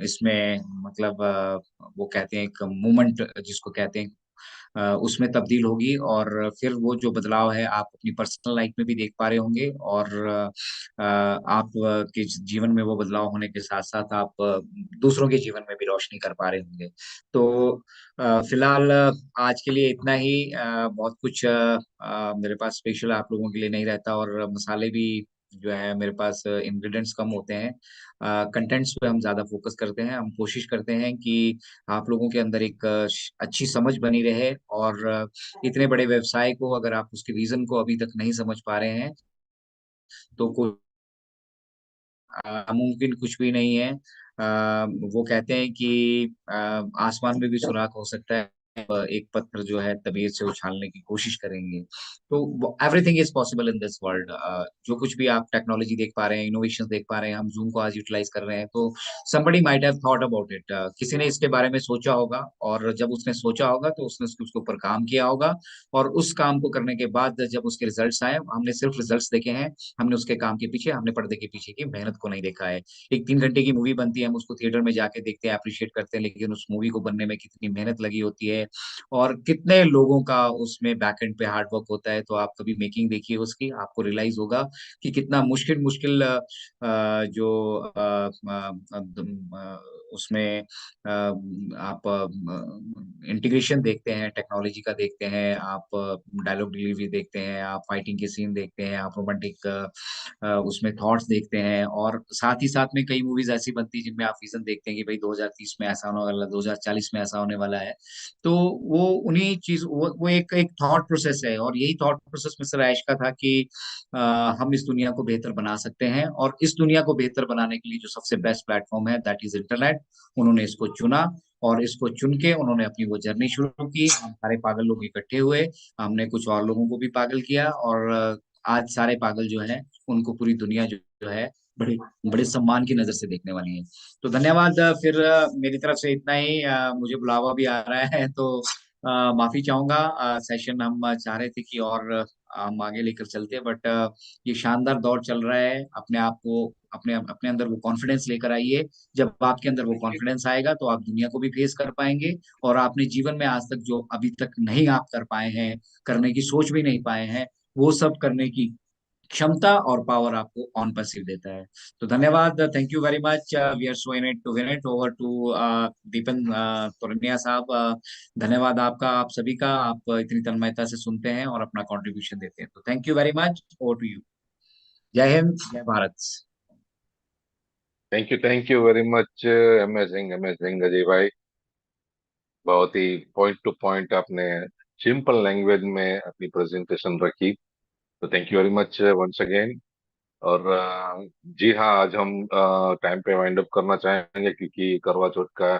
इसमें मतलब वो कहते हैं एक मूवमेंट जिसको कहते हैं, उसमें तब्दील होगी। और फिर वो जो बदलाव है आप अपनी पर्सनल लाइफ में भी देख पा रहे होंगे, और आप के जीवन में वो बदलाव होने के साथ साथ आप दूसरों के जीवन में भी रोशनी कर पा रहे होंगे। तो फिलहाल आज के लिए इतना ही। बहुत कुछ मेरे पास स्पेशल आप लोगों के लिए नहीं रहता, और मसाले भी जो है मेरे पास इंग्रेडिएंट्स कम होते हैं। कंटेंट्स पे हम ज्यादा फोकस करते हैं। हम कोशिश करते हैं कि आप लोगों के अंदर एक अच्छी समझ बनी रहे। और इतने बड़े व्यवसाय को अगर आप उसके विजन को अभी तक नहीं समझ पा रहे हैं, तो कोई मुमकिन कुछ भी नहीं है। वो कहते हैं कि आसमान में भी सुराख हो सकता है, एक पत्थर जो है तबीयत से उछालने की कोशिश करेंगे। तो everything is possible in this world. जो कुछ भी आप टेक्नोलॉजी देख पा रहे हैं, इनोवेशन देख पा रहे हैं, हम जूम को आज यूटिलाइज कर रहे हैं, तो somebody might have thought about it। किसी ने इसके बारे में सोचा होगा, और जब उसने सोचा होगा तो उसने उसके ऊपर काम किया होगा। और उस काम को करने के बाद जब उसके रिजल्ट्स आए, हमने सिर्फ रिजल्ट्स देखे हैं, हमने उसके काम के पीछे, हमने पर्दे के पीछे की मेहनत को नहीं देखा है। एक 3 घंटे की मूवी बनती है, हम उसको थिएटर में जाके देखते हैं, अप्रिशिएट करते हैं, लेकिन उस मूवी को बनने में कितनी मेहनत लगी होती है, और कितने लोगों का उसमें बैक एंड पे हार्ड वर्क होता है। तो आप कभी मेकिंग देखिए उसकी, आपको रियलाइज होगा कि कितना मुश्किल मुश्किल जो उसमें आप इंटीग्रेशन देखते हैं, टेक्नोलॉजी का देखते हैं, आप डायलॉग डिलीवरी देखते हैं, आप फाइटिंग के सीन देखते हैं, आप रोमांटिक उसमें थॉट्स देखते हैं। और साथ ही साथ में कई मूवीज ऐसी बनती है जिनमें आप विजन देखते हैं कि भाई 2030 में ऐसा होने वाला, 2040 में ऐसा होने वाला है। तो वो उन्हीं चीज वो एक एक थॉट प्रोसेस है, और यही थॉट प्रोसेस मिस्टर ऐश का था कि हम इस दुनिया को बेहतर बना सकते हैं। और इस दुनिया को बेहतर बनाने के लिए जो सबसे बेस्ट प्लेटफॉर्म है, दैट इज इंटरनेट। उन्होंने इसको चुना, और इसको चुन के उन्होंने अपनी वो जर्नी शुरू की। हम सारे पागल लोग इकट्ठे हुए, हमने कुछ और लोगों को भी पागल किया, और आज सारे पागल जो है उनको पूरी दुनिया जो है बड़े बड़े सम्मान की नजर से देखने वाली है। तो धन्यवाद। फिर मेरी तरफ से इतना ही। मुझे बुलावा भी आ रहा है, तो माफी चाहूंगा। सेशन हम चाह रहे थे कि और हम आगे लेकर चलते, बट ये शानदार दौर चल रहा है। अपने आप को अपने अपने अंदर वो कॉन्फिडेंस लेकर आइए। जब आपके अंदर वो थैंक यू। कॉन्फिडेंस आएगा, तो आप दुनिया को भी फेस कर पाएंगे। और आपने जीवन में आज तक जो अभी तक नहीं आप कर पाए हैं, करने की सोच भी नहीं पाए हैं, वो सब करने की क्षमता और पावर आपको ऑन पैसिव देता है। तो धन्यवाद। Thank you very much. We are so in it to win it. Over to Deepan Toraniya साहब। धन्यवाद आपका, आप सभी का। आप इतनी तन्मयता से सुनते हैं और अपना कंट्रीब्यूशन देते हैं, तो thank you very much. Over to you. जय हिंद, जय Bharat. Thank you very much. Amazing amazing Ajay भाई, बहुत ही पॉइंट टू पॉइंट आपने सिंपल लैंग्वेज में अपनी प्रेजेंटेशन रखी। तो thank you very much once again. और जी हाँ, आज हम टाइम पे वाइंड अप करना चाहेंगे, क्योंकि करवा चौथ का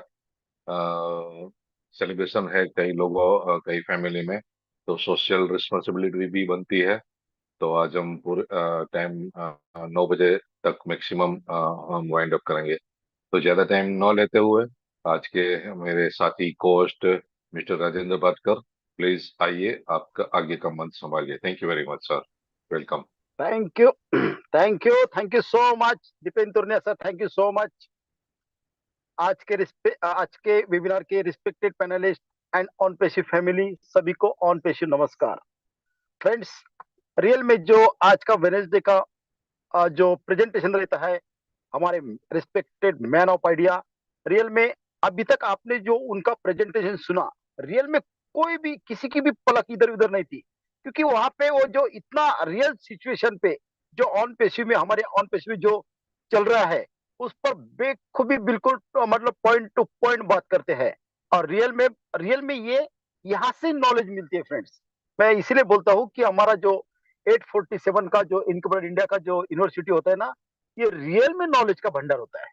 सेलिब्रेशन है कई लोगों, कई फैमिली में, तो सोशल रिस्पॉन्सिबिलिटी भी बनती है। तो आज हम पूरे टाइम 9 बजे तक मैक्सिमम हम वाइंड अप करेंगे। तो ज्यादा टाइम न लेते हुए, आज के मेरे साथी cohost mister Rajendra Batkar, please आइए, आपका आगे का मंच संभालिए। Thank you very much sir. Welcome. Thank you. Thank you so much Deepen Turniya sir, thank you so much. आज के वेबिनार के respected panelist and On Passive family, सभी को ऑन पेशी नमस्कार। फ्रेंड्स, रियल में जो आज का वेनेसडे का जो प्रेजेंटेशन रहता है हमारे respected man of idea, real में अभी तक आपने जो उनका प्रेजेंटेशन सुना, रियल में कोई भी किसी की भी पलक इधर उधर नहीं थी। क्योंकि वहां पे वो जो इतना रियल सिचुएशन पे जो ऑन पेशी में हमारे ऑन पेशी में जो चल रहा है, उस पर बेखूबी बिल्कुल मतलब पॉइंट टू पॉइंट बात करते हैं। और रियल में ये यहाँ से नॉलेज मिलती है फ्रेंड्स। मैं इसीलिए बोलता हूँ कि हमारा जो 847 का जो इनकम इंडिया का जो यूनिवर्सिटी होता है ना, ये रियल में नॉलेज का भंडार होता है,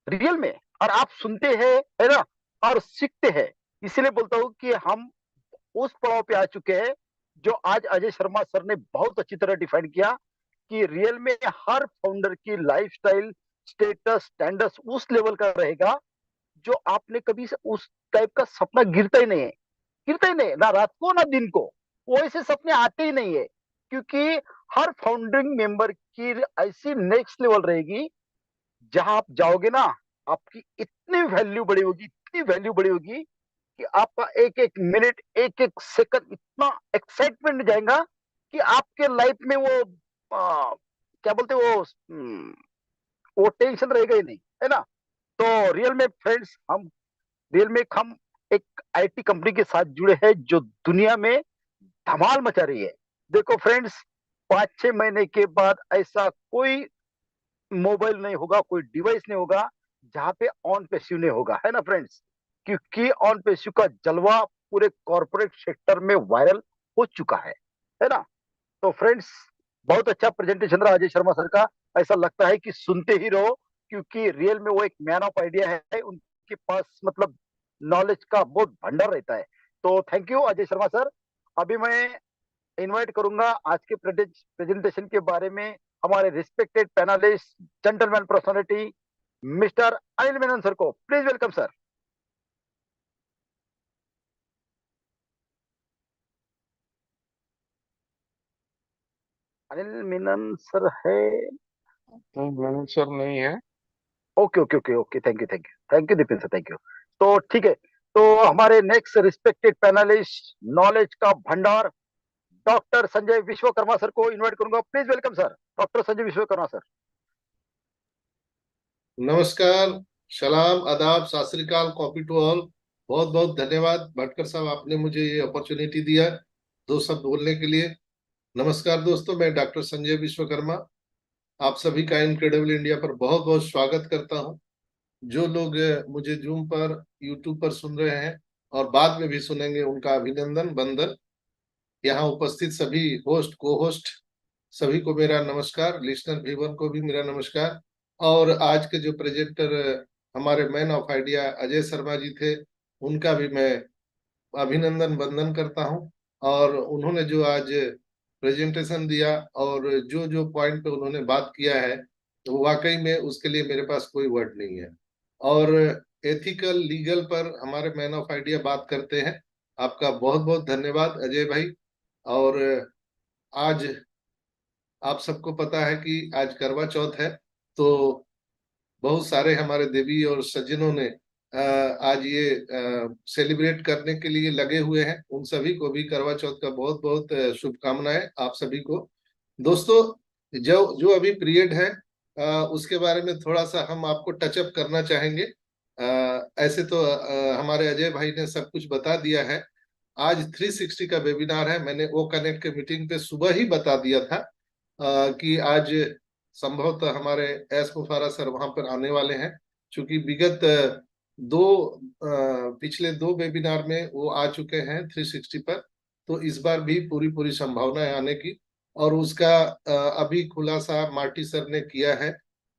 रियल में। और आप सुनते हैं, है ना, और सीखते हैं। इसीलिए बोलता हूँ कि हम उस पड़ाव पे आ चुके हैं जो आज अजय शर्मा सर ने बहुत अच्छी तरह डिफाइन किया, कि रियल में हर फाउंडर की लाइफस्टाइल, स्टेटस, स्टैंडर्ड उस लेवल का रहेगा जो आपने कभी उस टाइप का सपना गिरता ही नहीं है, गिरता ही नहीं, ना रात को ना दिन को, वो ऐसे सपने आते ही नहीं है। क्योंकि हर फाउंडिंग मेंबर की ऐसी नेक्स्ट लेवल रहेगी, जहां आप जाओगे ना, आपकी इतनी वैल्यू बड़ी होगी, इतनी वैल्यू बड़ी होगी कि आपका एक एक मिनट, एक एक सेकंड इतना एक्साइटमेंट जाएगा कि आपके लाइफ में वो क्या बोलते हैं वो वो टेंशन रहेगा ही नहीं, है ना। तो रियल में फ्रेंड्स, हम एक आईटी कंपनी के साथ जुड़े हैं जो दुनिया में धमाल मचा रही है। देखो फ्रेंड्स, 5-6 महीने के बाद ऐसा कोई मोबाइल नहीं होगा, कोई डिवाइस नहीं होगा जहां पे ऑन पैसिव नहीं होगा, है ना फ्रेंड्स। क्योंकि ऑन पैसिव का जलवा पूरे कॉर्पोरेट सेक्टर में वायरल हो चुका है ना। तो फ्रेंड्स, बहुत अच्छा प्रेजेंटेशन रहा अजय शर्मा सर का। ऐसा लगता है कि सुनते ही रहो, क्योंकि रियल में वो एक मैन ऑफ आइडिया है, उनके पास मतलब नॉलेज का बहुत भंडार रहता है। तो thank you Ajay Sharma sir. अभी मैं इनवाइट करूंगा आज के प्रेजेंटेशन के बारे में हमारे respected panelist, gentleman personality, mister Anil Menon sir को। Please welcome sir. Anil Menon sir है? मैंने सर नहीं है। Okay okay okay okay, thank you thank you thank you Deepin sir, thank you. तो ठीक है, तो हमारे नेक्स्ट रिस्पेक्टेड पैनलिस्ट, नॉलेज का भंडार, डॉक्टर संजय विश्वकर्मा सर को इनवाइट करूंगा। Please welcome sir, doctor Sanjay Vishwakarma sir. नमस्कार, सलाम, आदाब, सत श्री अकाल, कॉपी टू ऑल। बहुत बहुत धन्यवाद भटकर साहब, आपने मुझे ये अपॉर्चुनिटी दिया दो शब्द बोलने के लिए। नमस्कार दोस्तों, मैं डॉक्टर संजय विश्वकर्मा आप सभी का इनक्रेडिबल इंडिया पर बहुत बहुत स्वागत करता हूं। जो लोग मुझे जूम पर, यूट्यूब पर सुन रहे हैं और बाद में भी सुनेंगे, उनका अभिनंदन, वंदन। यहाँ उपस्थित सभी होस्ट, को होस्ट सभी को मेरा नमस्कार, लिसनर व्यूअर को भी मेरा नमस्कार। और आज के जो प्रेजेंटर हमारे man of idea Ajay Sharma ji थे, उनका भी मैं अभिनंदन, वंदन करता हूं। और उन्होंने जो आज प्रेजेंटेशन दिया और जो जो पॉइंट पे उन्होंने बात किया है, तो वाकई में उसके लिए मेरे पास कोई वर्ड नहीं है। और एथिकल, लीगल पर हमारे मैन ऑफ आइडिया बात करते हैं। आपका बहुत बहुत धन्यवाद अजय भाई। और आज आप सबको पता है कि आज करवा चौथ है, तो बहुत सारे हमारे देवी और सज्जनों ने आज ये सेलिब्रेट करने के लिए लगे हुए हैं। उन सभी को भी करवा चौथ का बहुत बहुत शुभकामनाएं आप सभी को। दोस्तों, जो जो अभी पीरियड है उसके बारे में थोड़ा सा हम आपको टचअप करना चाहेंगे। ऐसे तो हमारे अजय भाई ने सब कुछ बता दिया है। आज 360 का वेबिनार है। मैंने वो कनेक्ट के मीटिंग पे सुबह ही बता दिया था कि आज संभवतः हमारे एस मुफारा सर वहां पर आने वाले हैं। क्योंकि विगत पिछले दो वेबिनार में वो आ चुके हैं 360 पर, तो इस बार भी पूरी पूरी संभावना है आने की। और उसका अभी खुलासा मार्टी सर ने किया है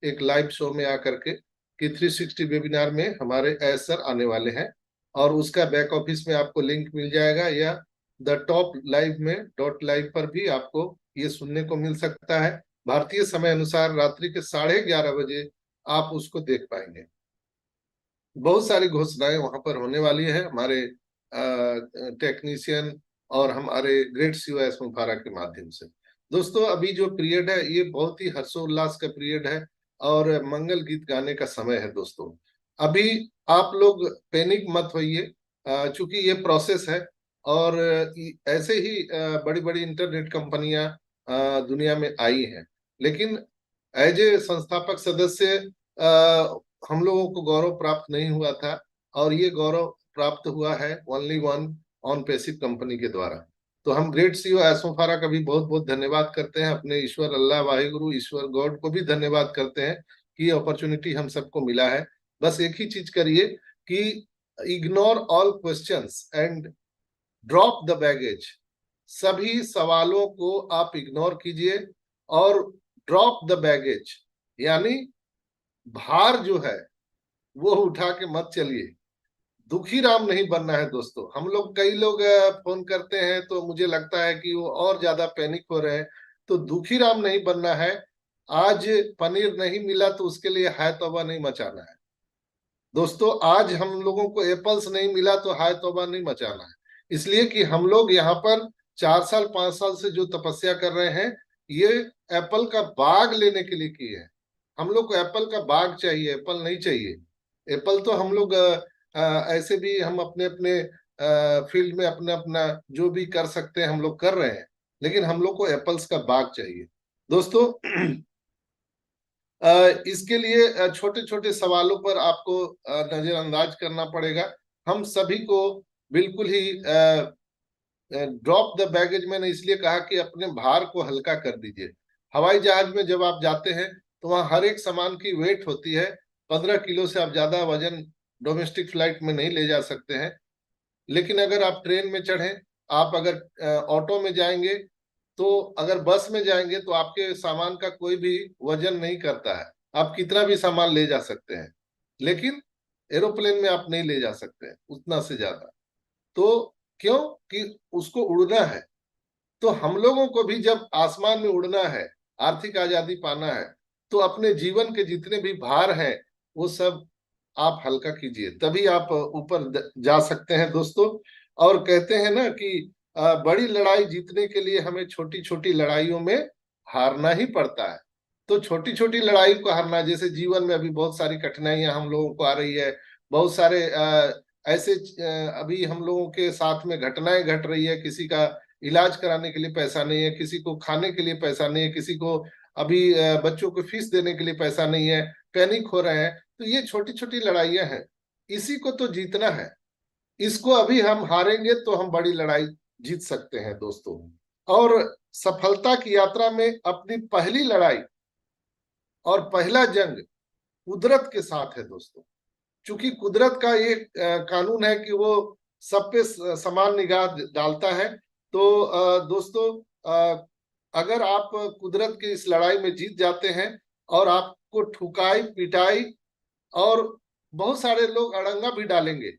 एक लाइव शो में आकर के, कि 360 वेबिनार में हमारे एस सर आने वाले हैं। और उसका बैक ऑफिस में आपको लिंक मिल जाएगा, या द टॉप लाइव में .live पर भी आपको ये सुनने को मिल सकता है। भारतीय समय अनुसार रात्रि के 11:30 बजे आप उसको देख पाएंगे। बहुत सारी घोषणाएं वहां पर होने वाली है हमारे टेक्नीशियन और हमारे ग्रेट सीओएस मुफारा के माध्यम से। दोस्तों, अभी जो पीरियड है ये बहुत ही हर्षोल्लास का पीरियड है और मंगल गीत गाने का समय है। दोस्तों, अभी आप लोग पैनिक मत होइए, चूंकि ये प्रोसेस है। और ऐसे ही बड़ी बड़ी इंटरनेट कंपनियां दुनिया में आई हैं, लेकिन एज ए संस्थापक सदस्य हम लोगों को गौरव प्राप्त नहीं हुआ था। और ये गौरव प्राप्त हुआ है only one on passive company के द्वारा। तो हम ग्रेट सीईओ एसोफारा का भी बहुत बहुत धन्यवाद करते हैं, अपने ईश्वर अल्लाह वाहिगुरु ईश्वर गॉड को भी धन्यवाद करते हैं कि ये अपॉर्चुनिटी हम सबको मिला है। बस एक ही चीज करिए कि ignore all questions and drop the baggage. सभी सवालों को आप इग्नोर कीजिए और ड्रॉप द बैगेज, यानी भार जो है वो उठा के मत चलिए। दुखी राम नहीं बनना है दोस्तों। हम लोग, कई लोग फोन करते हैं तो मुझे लगता है कि वो और ज्यादा पैनिक हो रहे हैं। तो दुखी राम नहीं बनना है। आज पनीर नहीं मिला तो उसके लिए हाय तौबा नहीं मचाना है दोस्तों। आज हम लोगों को एप्पल्स नहीं मिला तो हाय तौबा नहीं मचाना है। इसलिए कि हम लोग यहाँ पर 4 साल 5 साल से जो तपस्या कर रहे हैं, ये एप्पल का बाग लेने के लिए किए हैं। हम लोग को एप्पल का बाग चाहिए, एप्पल नहीं चाहिए। एप्पल तो हम लोग ऐसे भी हम अपने अपने फील्ड में अपना अपना जो भी कर सकते हैं हम लोग कर रहे हैं, लेकिन हम लोग को एप्पल्स का बाग चाहिए दोस्तों। इसके लिए छोटे छोटे सवालों पर आपको नजरअंदाज करना पड़ेगा। हम सभी को बिल्कुल ही ड्रॉप द बैगेज, मैंने इसलिए कहा कि अपने भार को हल्का कर दीजिए। हवाई जहाज में जब आप जाते हैं तो वहां हर एक सामान की वेट होती है। 15 किलो से आप ज्यादा वजन डोमेस्टिक फ्लाइट में नहीं ले जा सकते हैं। लेकिन अगर आप ट्रेन में चढ़े, आप अगर ऑटो में जाएंगे, तो अगर बस में जाएंगे तो आपके सामान का कोई भी वजन नहीं करता है। आप कितना भी सामान ले जा सकते हैं, लेकिन एरोप्लेन में आप नहीं ले जा सकते हैं उतना से ज्यादा। तो क्यों? कि उसको उड़ना है। तो हम लोगों को भी जब आसमान में उड़ना है, आर्थिक आजादी पाना है, तो अपने जीवन के जितने भी भार हैं वो सब आप हल्का कीजिए, तभी आप ऊपर जा सकते हैं दोस्तों। और कहते हैं ना कि बड़ी लड़ाई जीतने के लिए हमें छोटी छोटी लड़ाइयों में हारना ही पड़ता है। तो छोटी छोटी लड़ाई को हारना, जैसे जीवन में अभी बहुत सारी कठिनाइयां हम लोगों को आ रही है, बहुत सारे ऐसे अभी हम लोगों के साथ में घटनाएं घट रही है। किसी का इलाज कराने के लिए पैसा नहीं है, किसी को खाने के लिए पैसा नहीं है, किसी को अभी बच्चों को फीस देने के लिए पैसा नहीं है, पैनिक हो रहे हैं। तो ये छोटी छोटी लड़ाइयां हैं, इसी को तो जीतना है। इसको अभी हम हारेंगे तो हम बड़ी लड़ाई जीत सकते हैं दोस्तों। और सफलता की यात्रा में अपनी पहली लड़ाई और पहला जंग कुदरत के साथ है दोस्तों। चूंकि कुदरत का ये कानून है कि वो सब पे समान निगाह डालता है। तो दोस्तों, अगर आप कुदरत की इस लड़ाई में जीत जाते हैं, और आपको ठुकाई पिटाई और बहुत सारे लोग अड़ंगा भी डालेंगे,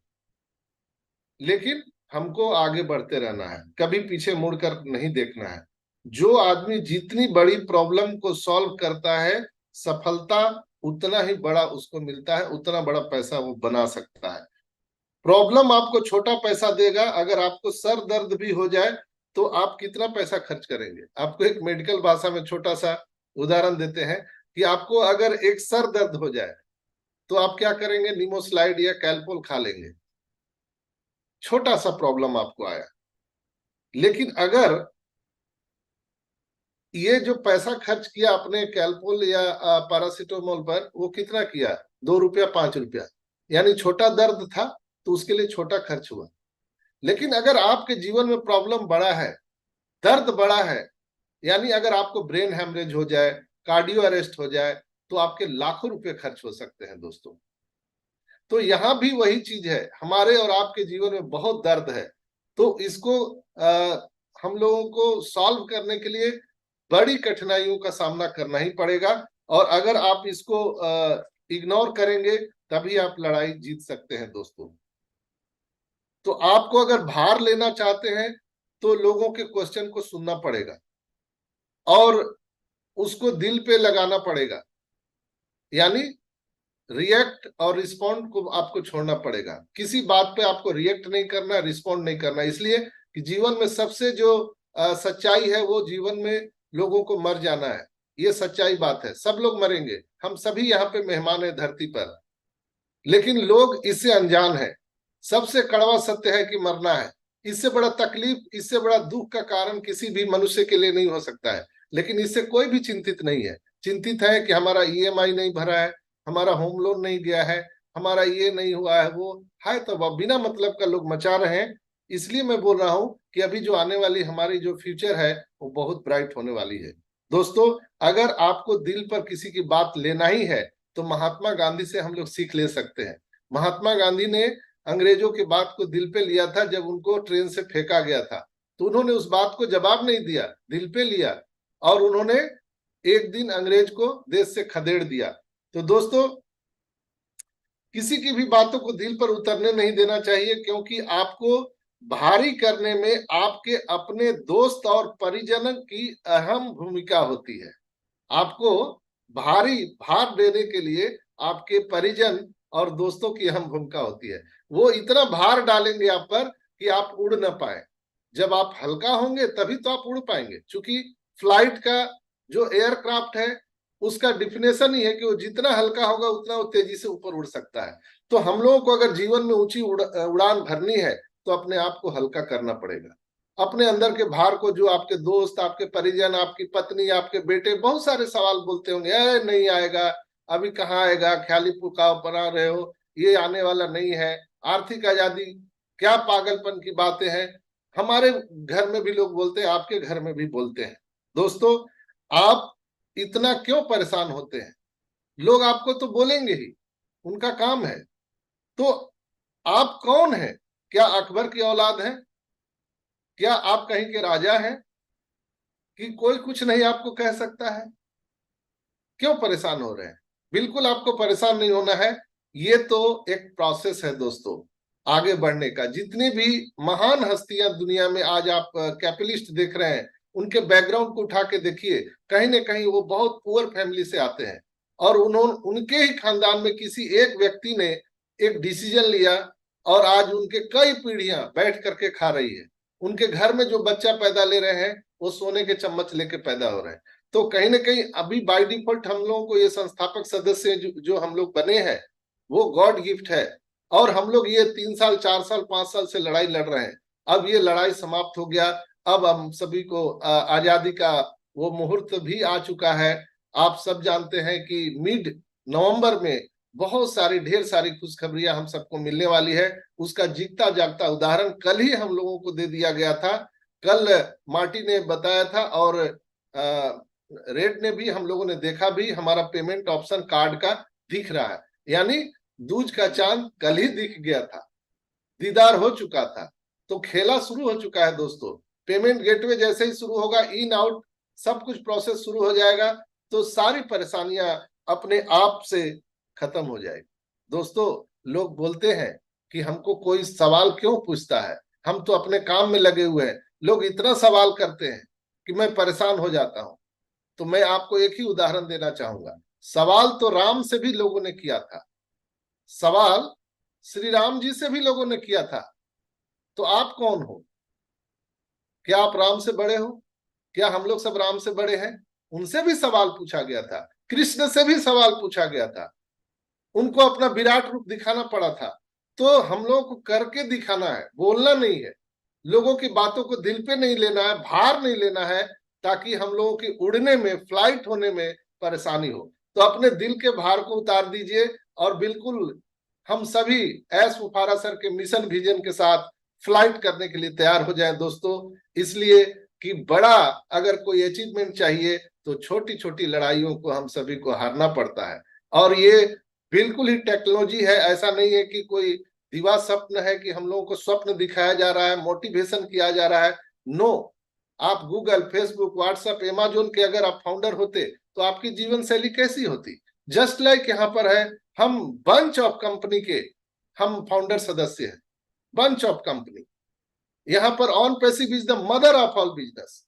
लेकिन हमको आगे बढ़ते रहना है, कभी पीछे मुड़कर नहीं देखना है। जो आदमी जितनी बड़ी प्रॉब्लम को सॉल्व करता है, सफलता उतना ही बड़ा उसको मिलता है, उतना बड़ा पैसा वो बना सकता है। प्रॉब्लम आपको छोटा पैसा देगा। अगर आपको सर दर्द भी हो जाए तो आप कितना पैसा खर्च करेंगे? आपको एक मेडिकल भाषा में छोटा सा उदाहरण देते हैं कि आपको अगर एक सर दर्द हो जाए तो आप क्या करेंगे? निमोस्लाइड या कैल्पोल खा लेंगे। छोटा सा प्रॉब्लम आपको आया, लेकिन अगर ये जो पैसा खर्च किया आपने कैल्पोल या पैरासिटामोल पर, वो कितना किया? 2 रुपया 5 रुपया, यानी छोटा दर्द था तो उसके लिए छोटा खर्च हुआ। लेकिन अगर आपके जीवन में प्रॉब्लम बड़ा है, दर्द बड़ा है, यानी अगर आपको ब्रेन हैमरेज हो जाए, कार्डियो अरेस्ट हो जाए, तो आपके लाखों रुपए खर्च हो सकते हैं दोस्तों। तो यहां भी वही चीज है, हमारे और आपके जीवन में बहुत दर्द है। तो इसको हम लोगों को सॉल्व करने के लिए बड़ी कठिनाइयों का सामना करना ही पड़ेगा। और अगर आप इसको इग्नोर करेंगे तभी आप लड़ाई जीत सकते हैं दोस्तों। तो आपको अगर भार लेना चाहते हैं तो लोगों के क्वेश्चन को सुनना पड़ेगा और उसको दिल पे लगाना पड़ेगा, यानी रिएक्ट और रिस्पॉन्ड को आपको छोड़ना पड़ेगा। किसी बात पे आपको रिएक्ट नहीं करना, रिस्पॉन्ड नहीं करना, इसलिए कि जीवन में सबसे जो सच्चाई है वो जीवन में लोगों को मर जाना है। ये सच्चाई बात है, सब लोग मरेंगे, हम सभी यहाँ पे मेहमान है धरती पर, लेकिन लोग इससे अनजान है। सबसे कड़वा सत्य है कि मरना है। इससे बड़ा तकलीफ, इससे बड़ा दुख का कारण किसी भी मनुष्य के लिए नहीं हो सकता है। लेकिन इससे कोई भी चिंतित नहीं है। चिंतित है कि हमारा ईएमआई नहीं भरा है, हमारा होम लोन नहीं गया है, हमारा ये नहीं हुआ है, वो है। तो बिना मतलब का लोग मचा रहे हैं। इसलिए मैं बोल रहा हूं कि अभी जो आने वाली हमारी जो फ्यूचर है वो बहुत ब्राइट होने वाली है दोस्तों। अगर आपको दिल पर किसी की बात लेना ही है तो महात्मा गांधी से हम लोग सीख ले सकते हैं। महात्मा गांधी ने अंग्रेजों की बात को दिल पे लिया था जब उनको ट्रेन से फेंका गया था, तो उन्होंने उस बात को जवाब नहीं दिया, दिल पे लिया, और उन्होंने एक दिन अंग्रेज को देश से खदेड़ दिया। तो दोस्तों, किसी की भी बातों को दिल पर उतरने नहीं देना चाहिए, क्योंकि आपको भारी करने में आपके अपने दोस्त और परिजन की अहम भूमिका होती है। आपको भारी भार देने के लिए आपके परिजन और दोस्तों की अहम भूमिका होती है। वो इतना भार डालेंगे आप पर कि आप उड़ ना पाए। जब आप हल्का होंगे तभी तो आप उड़ पाएंगे, क्योंकि फ्लाइट का जो एयरक्राफ्ट है उसका डिफिनेशन ही है कि वो जितना हल्का होगा उतना वो तेजी से ऊपर उड़ सकता है। तो हम लोगों को अगर जीवन में ऊंची उड़ान भरनी है तो अपने आप को हल्का करना पड़ेगा। अपने अंदर के भार को, जो आपके दोस्त, आपके परिजन, आपकी पत्नी, आपके बेटे बहुत सारे सवाल बोलते होंगे, नहीं आएगा, अभी कहाँ आएगा, ख्याली पुकाव बना रहे हो, ये आने वाला नहीं है, आर्थिक आजादी, क्या पागलपन की बातें हैं। हमारे घर में भी लोग बोलते हैं, आपके घर में भी बोलते हैं। दोस्तों, आप इतना क्यों परेशान होते हैं? लोग आपको तो बोलेंगे ही, उनका काम है। तो आप कौन है? क्या अकबर की औलाद है? क्या आप कहीं के राजा हैं कि कोई कुछ नहीं आपको कह सकता है? क्यों परेशान हो रहे हैं? बिल्कुल आपको परेशान नहीं होना है। ये तो एक प्रोसेस है दोस्तों, आगे बढ़ने का। जितनी भी महान हस्तियां दुनिया में आज आप कैपिटलिस्ट देख रहे हैं, उनके बैकग्राउंड को उठा के देखिए, कहीं ना कहीं वो बहुत पुअर फैमिली से आते हैं, और उनके ही खानदान में किसी एक व्यक्ति ने एक डिसीजन लिया और आज उनके कई पीढ़ियां बैठ करके खा रही है। उनके घर में जो बच्चा पैदा ले रहे हैं वो सोने के चम्मच लेके पैदा हो रहे हैं। तो कहीं ना कहीं अभी बाय डिफॉल्ट हम लोगों को ये संस्थापक सदस्य जो हम लोग बने हैं वो गॉड गिफ्ट है। और हम लोग ये 3 साल 4 साल 5 साल से लड़ाई लड़ रहे हैं। अब ये लड़ाई समाप्त हो गया। अब हम सभी को आजादी का वो मुहूर्त भी आ चुका है। आप सब जानते हैं कि मिड नवंबर में बहुत सारी ढेर सारी खुशखबरियां हम सबको मिलने वाली है। उसका जीता जागता उदाहरण कल ही हम लोगों को दे दिया गया था। कल मार्टी ने बताया था और रेड ने भी, हम लोगों ने देखा भी, हमारा पेमेंट ऑप्शन कार्ड का दिख रहा है। यानी दूज का चांद कल ही दिख गया था, दीदार हो चुका था। तो खेला शुरू हो चुका है दोस्तों। पेमेंट गेटवे जैसे ही शुरू होगा, इन आउट सब कुछ प्रोसेस शुरू हो जाएगा, तो सारी परेशानियां अपने आप से खत्म हो जाएगी। दोस्तों, लोग बोलते हैं कि हमको कोई सवाल क्यों पूछता है, हम तो अपने काम में लगे हुए हैं। लोग इतना सवाल करते हैं कि मैं परेशान हो जाता हूं। तो मैं आपको एक ही उदाहरण देना चाहूंगा। सवाल तो राम से भी लोगों ने किया था, सवाल श्री राम जी से भी लोगों ने किया था। तो आप कौन हो? क्या आप राम से बड़े हो? क्या हम लोग सब राम से बड़े हैं? उनसे भी सवाल पूछा गया था, कृष्ण से भी सवाल पूछा गया था, उनको अपना विराट रूप दिखाना पड़ा था। तो हम लोगों को करके दिखाना है, बोलना नहीं है। लोगों की बातों को दिल पे नहीं लेना है, भार नहीं लेना है, ताकि हम लोगों की उड़ने में, फ्लाइट होने में परेशानी हो। तो अपने दिल के भार को उतार दीजिए और बिल्कुल हम सभी एस मुफारा सर के मिशन विजन के साथ फ्लाइट करने के लिए तैयार हो जाएं दोस्तों। इसलिए कि बड़ा अगर कोई अचीवमेंट चाहिए तो छोटी छोटी लड़ाइयों को हम सभी को हारना पड़ता है। और ये बिल्कुल ही टेक्नोलॉजी है, ऐसा नहीं है कि कोई दिवा स्वप्न है कि हम लोगों को स्वप्न दिखाया जा रहा है, मोटिवेशन किया जा रहा है। नो, आप गूगल, फेसबुक, व्हाट्सएप, अमेजोन के अगर आप फाउंडर होते तो आपकी जीवन शैली कैसी होती? जस्ट लाइक यहाँ पर है, हम बंच ऑफ कंपनी के हम फाउंडर सदस्य हैं, बंच ऑफ कंपनी। यहाँ पर On Passive is the mother of all business.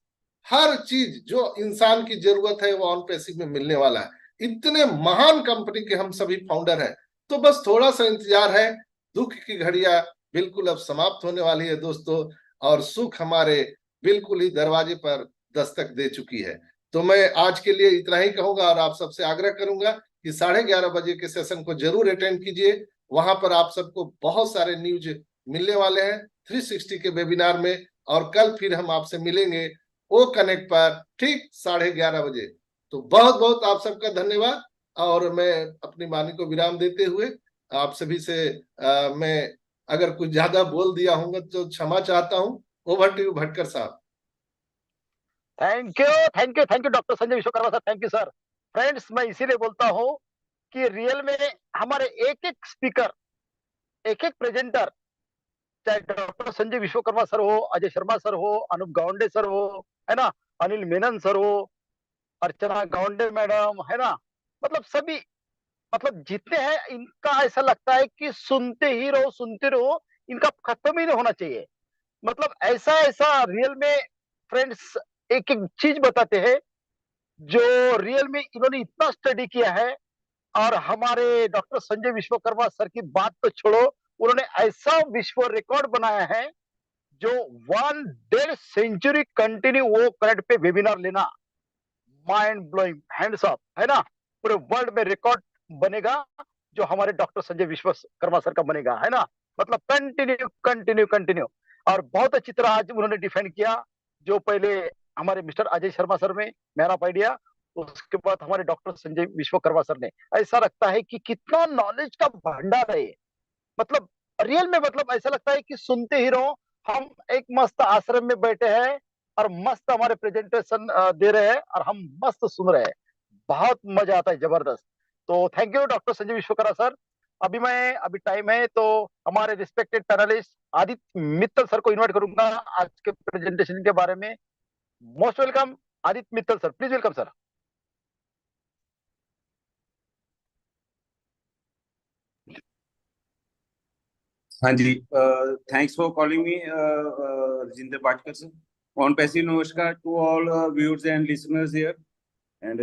हर चीज जो इंसान की जरूरत है वो ऑन पैसिव में मिलने वाला है। इतने महान कंपनी के हम सभी फाउंडर हैं। तो बस थोड़ा सा इंतजार है, दुख की घड़ियां बिल्कुल अब समाप्त होने वाली है दोस्तों, और सुख हमारे बिल्कुल ही दरवाजे पर दस्तक दे चुकी है। तो मैं आज के लिए इतना ही कहूंगा और आप सबसे आग्रह करूंगा कि 11:30 बजे के सेशन को जरूर अटेंड कीजिए। वहां पर आप सबको बहुत सारे न्यूज मिलने वाले हैं 360 के वेबिनार में। और कल फिर हम आपसे मिलेंगे ओ कनेक्ट पर ठीक 11:30 बजे। तो बहुत बहुत आप सबका धन्यवाद। और मैं अपनी वाणी को विराम देते हुए आप सभी से मैं अगर कुछ ज्यादा बोल दिया होगा तो क्षमा चाहता हूं। ओवर टू यू भटकर साहब। Thank you, thank you, thank you doctor Sanjay Vishwakarma sir, thank you sir. Friends, मैं इसीलिए बोलता हूँ कि रियल में हमारे एक एक स्पीकर, एक एक प्रेजेंटर, चाहे डॉक्टर संजय विश्वकर्मा सर हो, अजय शर्मा सर हो, अनूप गावंडे सर हो, है ना, अनिल मेनन सर हो, अर्चना गावंडे मैडम, है ना, मतलब सभी, मतलब जितने हैं इनका ऐसा लगता है कि सुनते रहो, इनका खत्म ही नहीं होना चाहिए। मतलब ऐसा ऐसा रियल में फ्रेंड्स एक एक चीज बताते हैं जो रियल में इन्होंने इतना स्टडी किया है। और हमारे डॉक्टर संजय विश्वकर्मा सर की बात तो छोड़ो, उन्होंने ऐसा विश्व रिकॉर्ड बनाया है जो 1.5 सेंचुरी कंटिन्यू वो करंट पे वेबिनार लेना, माइंड ब्लोइंग, हैंड्स अप, है ना। पूरे वर्ल्ड में रिकॉर्ड बनेगा जो हमारे डॉक्टर संजय विश्वकर्मा सर का बनेगा, है ना। मतलब कंटिन्यू कंटिन्यू कंटिन्यू। और बहुत अच्छी तरह आज उन्होंने डिफेंड किया, जो पहले हमारे मिस्टर अजय शर्मा सर में मैन ऑफ आइडिया, उसके बाद हमारे डॉक्टर संजय विश्वकर्मा सर ने। ऐसा लगता है कि कितना नॉलेज का भंडार है ये। मतलब रियल में, मतलब ऐसा लगता है कि सुनते ही रहो। हम एक मस्त आश्रम में बैठे हैं और मस्त हमारे प्रेजेंटेशन दे रहे हैं और हम मस्त सुन रहे हैं। बहुत मजा आता है, जबरदस्त। तो thank you doctor Sanjay Vishwakarma sir. अभी टाइम है तो हमारे respected panelist Aditya Mittal sir को इनवाइट करूंगा आज के प्रेजेंटेशन के बारे में। Most welcome Aditya Mittal sir, please welcome sir. हाँ जी, thanks for calling me Rajendra Patkar sir. On passive namaskar to all viewers and listeners here. And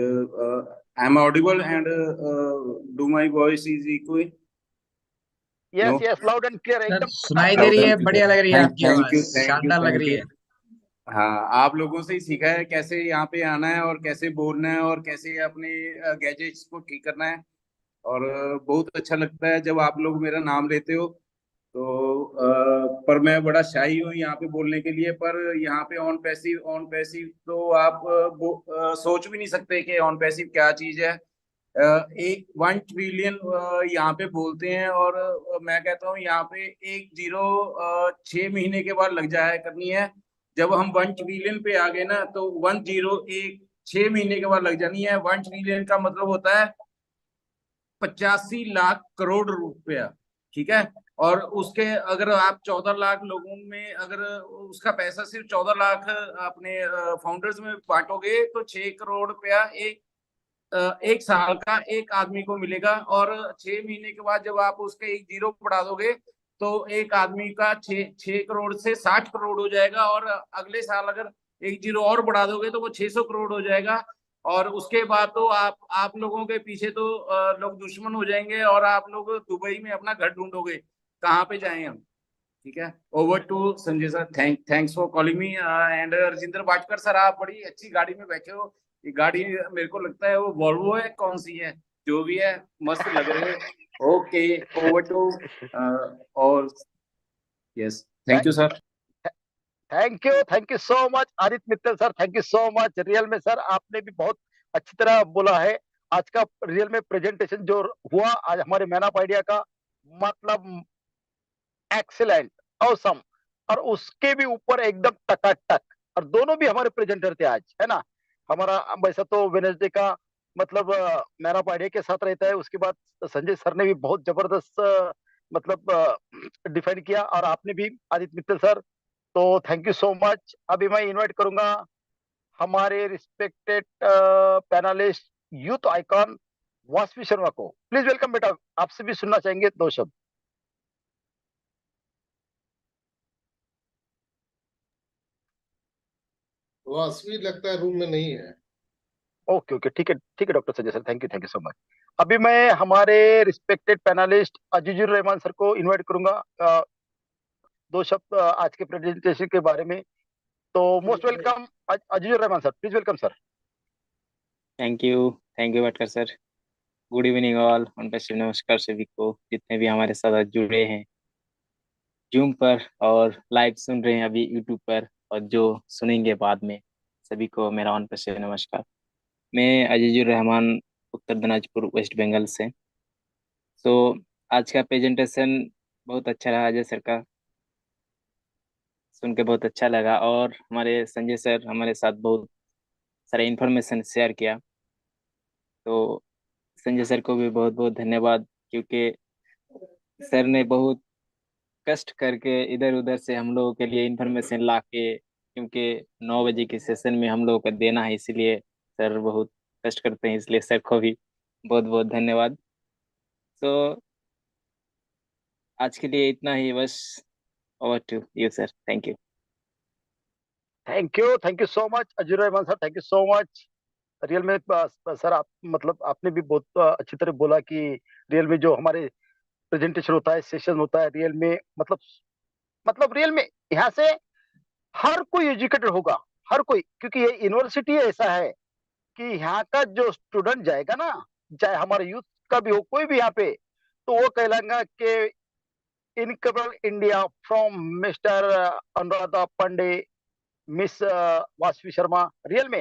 I'm audible and do my voice is echoing? Yes No? Yes, loud and clear, sir एकदम सुनाई दे Loud रही है, and clear. बढ़िया लग रही है आपकी Thank आवाज, you, thank you, शानदार लग thank रही you. है। हाँ, आप लोगों से ही सीखा है कैसे यहाँ पे आना है और कैसे बोलना है और कैसे अपने गैजेट्स को ठीक करना है। और बहुत अच्छा लगता है जब आप लोग मेरा नाम लेते हो। तो पर मैं बड़ा शाई हूँ यहाँ पे बोलने के लिए। पर यहाँ पे ऑन पैसिव तो आप सोच भी नहीं सकते कि ऑन पैसिव क्या चीज है। एक 1 ट्रिलियन यहाँ पे बोलते हैं और मैं कहता हूँ यहाँ पे एक जीरो 6 महीने के बाद लग जाया करनी है। जब हम 1 ट्रिलियन पे आ गए ना तो 10 एक 6 महीने के बाद लग जानी है। 1 ट्रिलियन का मतलब होता है 85 लाख करोड़ रुपया, ठीक है। और उसके अगर आप 14 लाख लोगों में अगर उसका पैसा सिर्फ 14 लाख अपने फाउंडर्स में बांटोगे तो 6 करोड़ रुपया एक साल का एक आदमी को मिलेगा। और 6 महीने के बाद जब आप उसके एक जीरो बढ़ा दोगे तो एक आदमी का 6 करोड़ से 60 करोड़ हो जाएगा। और अगले साल अगर एक जीरो और बढ़ा दोगे तो वो 600 करोड़ हो जाएगा। और उसके बाद तो आप लोगों के पीछे तो लोग दुश्मन हो जाएंगे और आप लोग दुबई में अपना घर ढूंढोगे, कहाँ पे जाएं हम। ठीक है, over to Sanjay sir. Thanks for calling me. And Rajendra Batkar sir, आप बड़ी अच्छी गाड़ी में बैठे हो। ये गाड़ी मेरे को लगता है वो वॉल्वो है, कौन सी है, जो भी है, मस्त लग रहे हो। ओके, ओवर टू और yes, thank you sir. Thank you so much Aditya Mittal sir, thank you so much. Real में सर आपने भी बहुत अच्छी तरह बोला है। आज का रियल में प्रेजेंटेशन जो हुआ आज हमारे मैन ऑफ आइडिया का, मतलब एक्सीलेंट, ऑसम। और उसके भी ऊपर एकदम टकाटक। और दोनों भी हमारे प्रेजेंटर थे आज, है ना। हमारा वैसा तो वेनेसडे का मतलब मैन ऑफ आइडिया के साथ रहता है। उसके बाद संजय सर ने भी बहुत जबरदस्त मतलब डिफेंड किया, और आपने भी आदित्य मित्तल सर। तो थैंक यू सो मच। अभी मैं इनवाइट करूंगा हमारे respected panelist, youth icon Vasavi Sharma को। प्लीज वेलकम बेटा, आपसे भी सुनना चाहेंगे दो शब्द। वासवी लगता है रूम में नहीं है। ओके ओके, ठीक है doctor Sanjay sir, thank you so much. अभी मैं हमारे respected panelist Azizur Rahman sir को इनवाइट करूंगा दो शब्द आज के प्रेजेंटेशन के बारे में। तो most welcome Azizur Rahman sir, please welcome sir. Thank you Bhatkar sir. Good evening all, उन पर शिव नमस्कार सभी को जितने भी हमारे साथ आज जुड़े हैं जूम पर और लाइव सुन रहे हैं अभी यूट्यूब पर, और जो सुनेंगे बाद में, सभी को मेरा ऑन पर शिव नमस्कार। मैं अजीजुर रहमान, उत्तर दिनाजपुर, वेस्ट बंगाल से। सो आज का प्रेजेंटेशन बहुत अच्छा रहा अजय सर का, सुन के बहुत अच्छा लगा। और हमारे संजय सर हमारे साथ बहुत सारे इन्फॉर्मेशन शेयर किया। तो संजय सर को भी बहुत बहुत धन्यवाद, क्योंकि सर ने बहुत कष्ट करके इधर उधर से हम लोगों के लिए इंफॉर्मेशन ला के, क्योंकि 9 बजे के सेशन में हम लोगों को देना है, इसलिए सर बहुत कष्ट करते हैं, इसलिए सर को भी बहुत बहुत धन्यवाद। तो आज के लिए इतना ही बस। Over to you sir, thank you. Thank you so much Azur Rahman sir, thank you so much. Real में सर आप मतलब आपने भी बहुत अच्छी तरह बोला कि रियल में जो हमारे प्रेजेंटेशन होता है, सेशन होता है, रियल में मतलब रियल में यहाँ से हर कोई एजुकेटेड होगा, हर कोई, क्योंकि ये यूनिवर्सिटी ऐसा है कि यहाँ का जो स्टूडेंट जाएगा ना, चाहे हमारे यूथ का भी हो, कोई भी यहाँ पे, तो वो कहलाएगा कि incredible India from mister Anuradha Pandey, miss Vasavi Sharma. Real में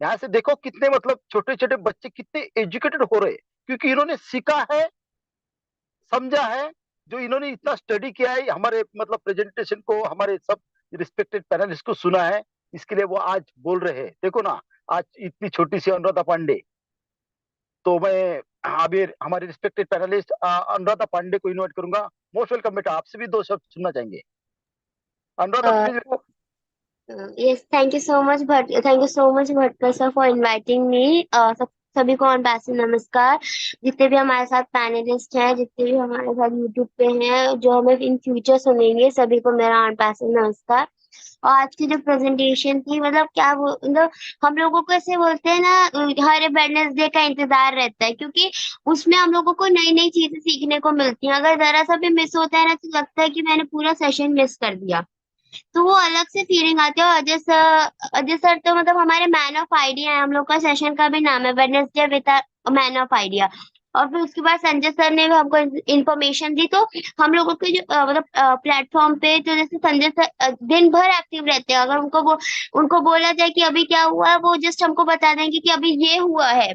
यहाँ से देखो कितने मतलब छोटे छोटे बच्चे कितने एजुकेटेड हो रहे, क्योंकि इन्होंने सीखा है, समझा है, जो इन्होंने इतना स्टडी किया है, हमारे मतलब प्रेजेंटेशन को, हमारे सब रिस्पेक्टेड पैनलिस्ट को सुना है, इसके लिए वो आज बोल रहे हैं। देखो ना, आज इतनी छोटी सी अनुराधा पांडे, तो मैं अभी हमारे रिस्पेक्टेड पैनलिस्ट अनुराधा पांडे को इनवाइट करूंगा। मोस्ट वेलकम बेटा, आपसे भी 2 शब्द सुनना चाहेंगे। Anuradha please. Yes, thank you so much, thank you so much Bhatkar sir for inviting me. सभी को ऑन पैसे नमस्कार। जितने भी हमारे साथ पैनलिस्ट हैं, जितने भी हमारे साथ यूट्यूब पे हैं, जो हमें इन फ्यूचर सुनेंगे, सभी को मेरा ऑन पैसे नमस्कार। और आज की जो प्रेजेंटेशन थी, मतलब क्या वो, मतलब हम लोगों को ऐसे बोलते हैं ना, हर वेडनेसडे का इंतजार रहता है, क्योंकि उसमें हम लोगों को नई नई चीजें सीखने को मिलती हैं। अगर जरा सा भी मिस होता है ना, तो लगता है कि मैंने पूरा सेशन मिस कर दिया, तो वो अलग से फीलिंग आती है। और अजय सर तो मतलब हमारे मैन ऑफ आइडिया है, हम लोग का सेशन का भी नाम है Wednesday with man of idea. और फिर उसके बाद संजय सर ने भी हमको इन्फॉर्मेशन दी, तो हम लोगों के जो मतलब प्लेटफॉर्म पे, तो जैसे संजय सर दिन भर एक्टिव रहते हैं। अगर उनको बोला जाए कि अभी क्या हुआ है, वो जस्ट हमको बता देंगे कि अभी ये हुआ है।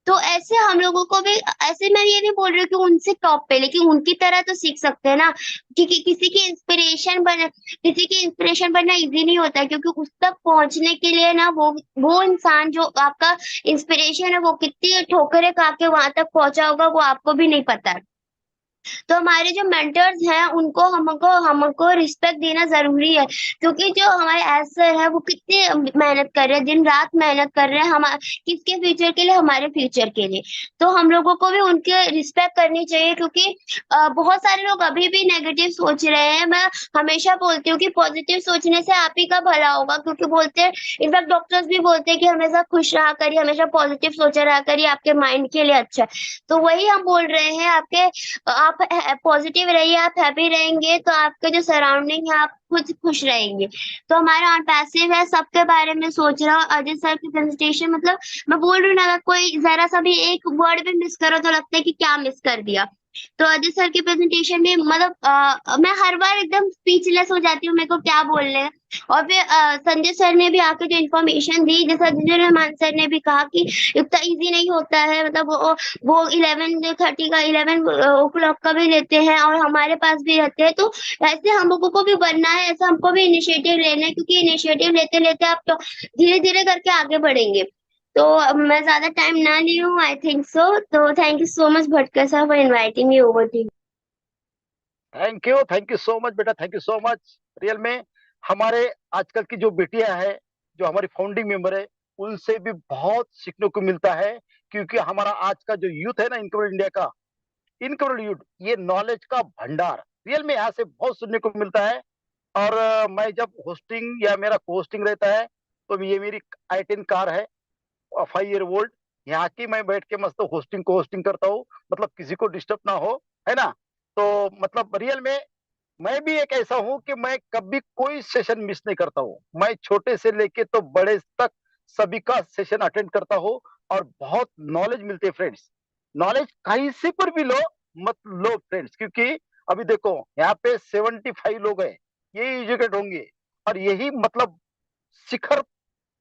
तो ऐसे हम लोगों को भी, ऐसे मैं ये नहीं बोल रही हूँ कि उनसे टॉप पे, लेकिन उनकी तरह तो सीख सकते हैं ना। क्योंकि किसी की इंस्पिरेशन बनना इजी नहीं होता, क्योंकि उस तक पहुंचने के लिए ना, वो इंसान जो आपका इंस्पिरेशन है, वो कितनी ठोकरें खा के वहां तक पहुंचा होगा, वो आपको भी नहीं पता है। तो हमारे जो मेंटर्स हैं, उनको हमको रिस्पेक्ट देना जरूरी है, क्योंकि जो हमारे एज सर है, वो कितने मेहनत कर रहे हैं, दिन रात मेहनत कर रहे हैं, हम किसके फ्यूचर के लिए, हमारे फ्यूचर के लिए। तो हम लोगों को भी उनके रिस्पेक्ट करनी चाहिए, क्योंकि बहुत सारे लोग अभी भी नेगेटिव सोच रहे हैं। मैं हमेशा बोलती हूँ कि पॉजिटिव सोचने से आप ही का भला होगा, क्योंकि बोलते हैं, इनफैक्ट डॉक्टर्स भी बोलते हैं कि हमेशा खुश रहा करिए, हमेशा पॉजिटिव सोचा रहा करिए, आपके माइंड के लिए अच्छा है। तो वही हम बोल रहे हैं, आप पॉजिटिव रहिए, आप हैप्पी रहेंगे, तो आपके जो सराउंडिंग है, आप खुद खुश रहेंगे। तो हमारा पैसिव है, सबके बारे में सोच रहा हूँ। अजय सर की प्रेजेंटेशन, मतलब मैं बोल रही हूँ ना, अगर कोई जरा सा भी एक वर्ड भी मिस करो, तो लगता है कि क्या मिस कर दिया। तो अजय सर की प्रेजेंटेशन में मतलब मैं हर बार एकदम स्पीचलेस हो जाती हूँ, मेरे को क्या बोलने है। और फिर संजय सर ने भी आके जो इन्फॉर्मेशन दी, जैसा अजय रहमान सर ने भी कहा कि इतना इजी नहीं होता है, मतलब वो 11:30 का 11 o'clock का भी लेते हैं, और हमारे पास भी रहते हैं। तो ऐसे हम लोगों को भी बनना है, ऐसा हमको भी इनिशिएटिव लेना है, क्योंकि इनिशिएटिव लेते लेते आप तो धीरे धीरे करके आगे बढ़ेंगे। तो अब मैं ज्यादा टाइम ना ली हूँ, आई थिंक सो। तो thank you so much Bhatkar sir for inviting me over to. Thank you so much बेटा, thank you so much. Real में हमारे आजकल की जो बेटियां है, जो हमारी फाउंडिंग मेंबर है, उनसे भी बहुत सीखने को मिलता है, क्योंकि हमारा आज का जो यूथ है ना, इनकरेबल इंडिया का इनकरेबल यूथ, ये नॉलेज का भंडार रियल में यहाँ से बहुत सुनने को मिलता है। और मैं जब होस्टिंग या मेरा होस्टिंग रहता है, तो ये मेरी i10 कार है, 5 year old, यहाँ की मैं बैठ के मस्त होस्टिंग करता हूँ, मतलब किसी को डिस्टर्ब ना हो, है ना। तो मतलब रियल में मैं भी एक ऐसा हूं कि मैं कभी कोई सेशन मिस नहीं करता हूँ। मैं छोटे से लेके तो बड़े तक सभी का सेशन अटेंड करता हूँ, और बहुत नॉलेज मिलती है फ्रेंड्स। नॉलेज कहीं से पर भी लो, मत लो फ्रेंड्स, क्योंकि अभी देखो यहाँ पे 75 लोग हैं, ये एजुकेट होंगे, और यही मतलब शिखर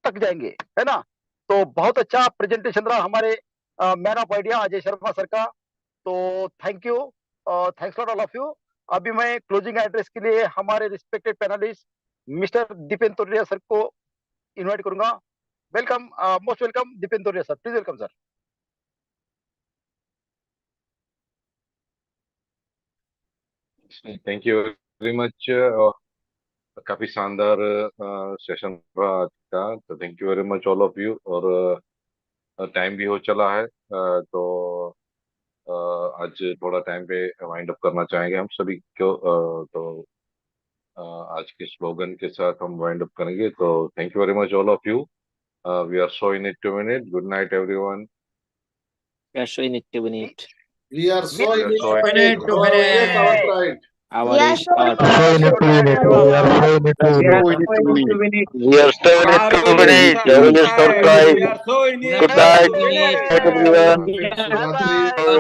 तक जाएंगे, है ना। तो बहुत अच्छा प्रेजेंटेशन रहा हमारे man of idea Ajay Sharma sir का। तो thank you, thanks lot all of you. अभी मैं क्लोजिंग एड्रेस के लिए हमारे respected panelist mister Dipendra Toriya sir को इनवाइट करूंगा। Welcome, most welcome Deependra Toriya sir, please welcome sir. Thank you very much. काफी शानदार सेशन रहा आज का, तो thank you very much all of you. और टाइम भी हो चला है, तो आज थोड़ा टाइम पे वाइंड अप करना चाहेंगे हम सभी को। तो आज के स्लोगन के साथ हम वाइंड अप करेंगे। तो thank you very much all of you. We are so in it two minute. Good night everyone. We are showing it to minute. We are so We in are it. so minute to Oh, yes, our minute. pride. Our Yeah, is so our So in it to win it. We are so in it to We win are it. so in it to win it. We are still in it Our to win win is it. our Everyone is pride. pride. We are so in it Good to night. win it. Good night, everyone. Shubh Ratri.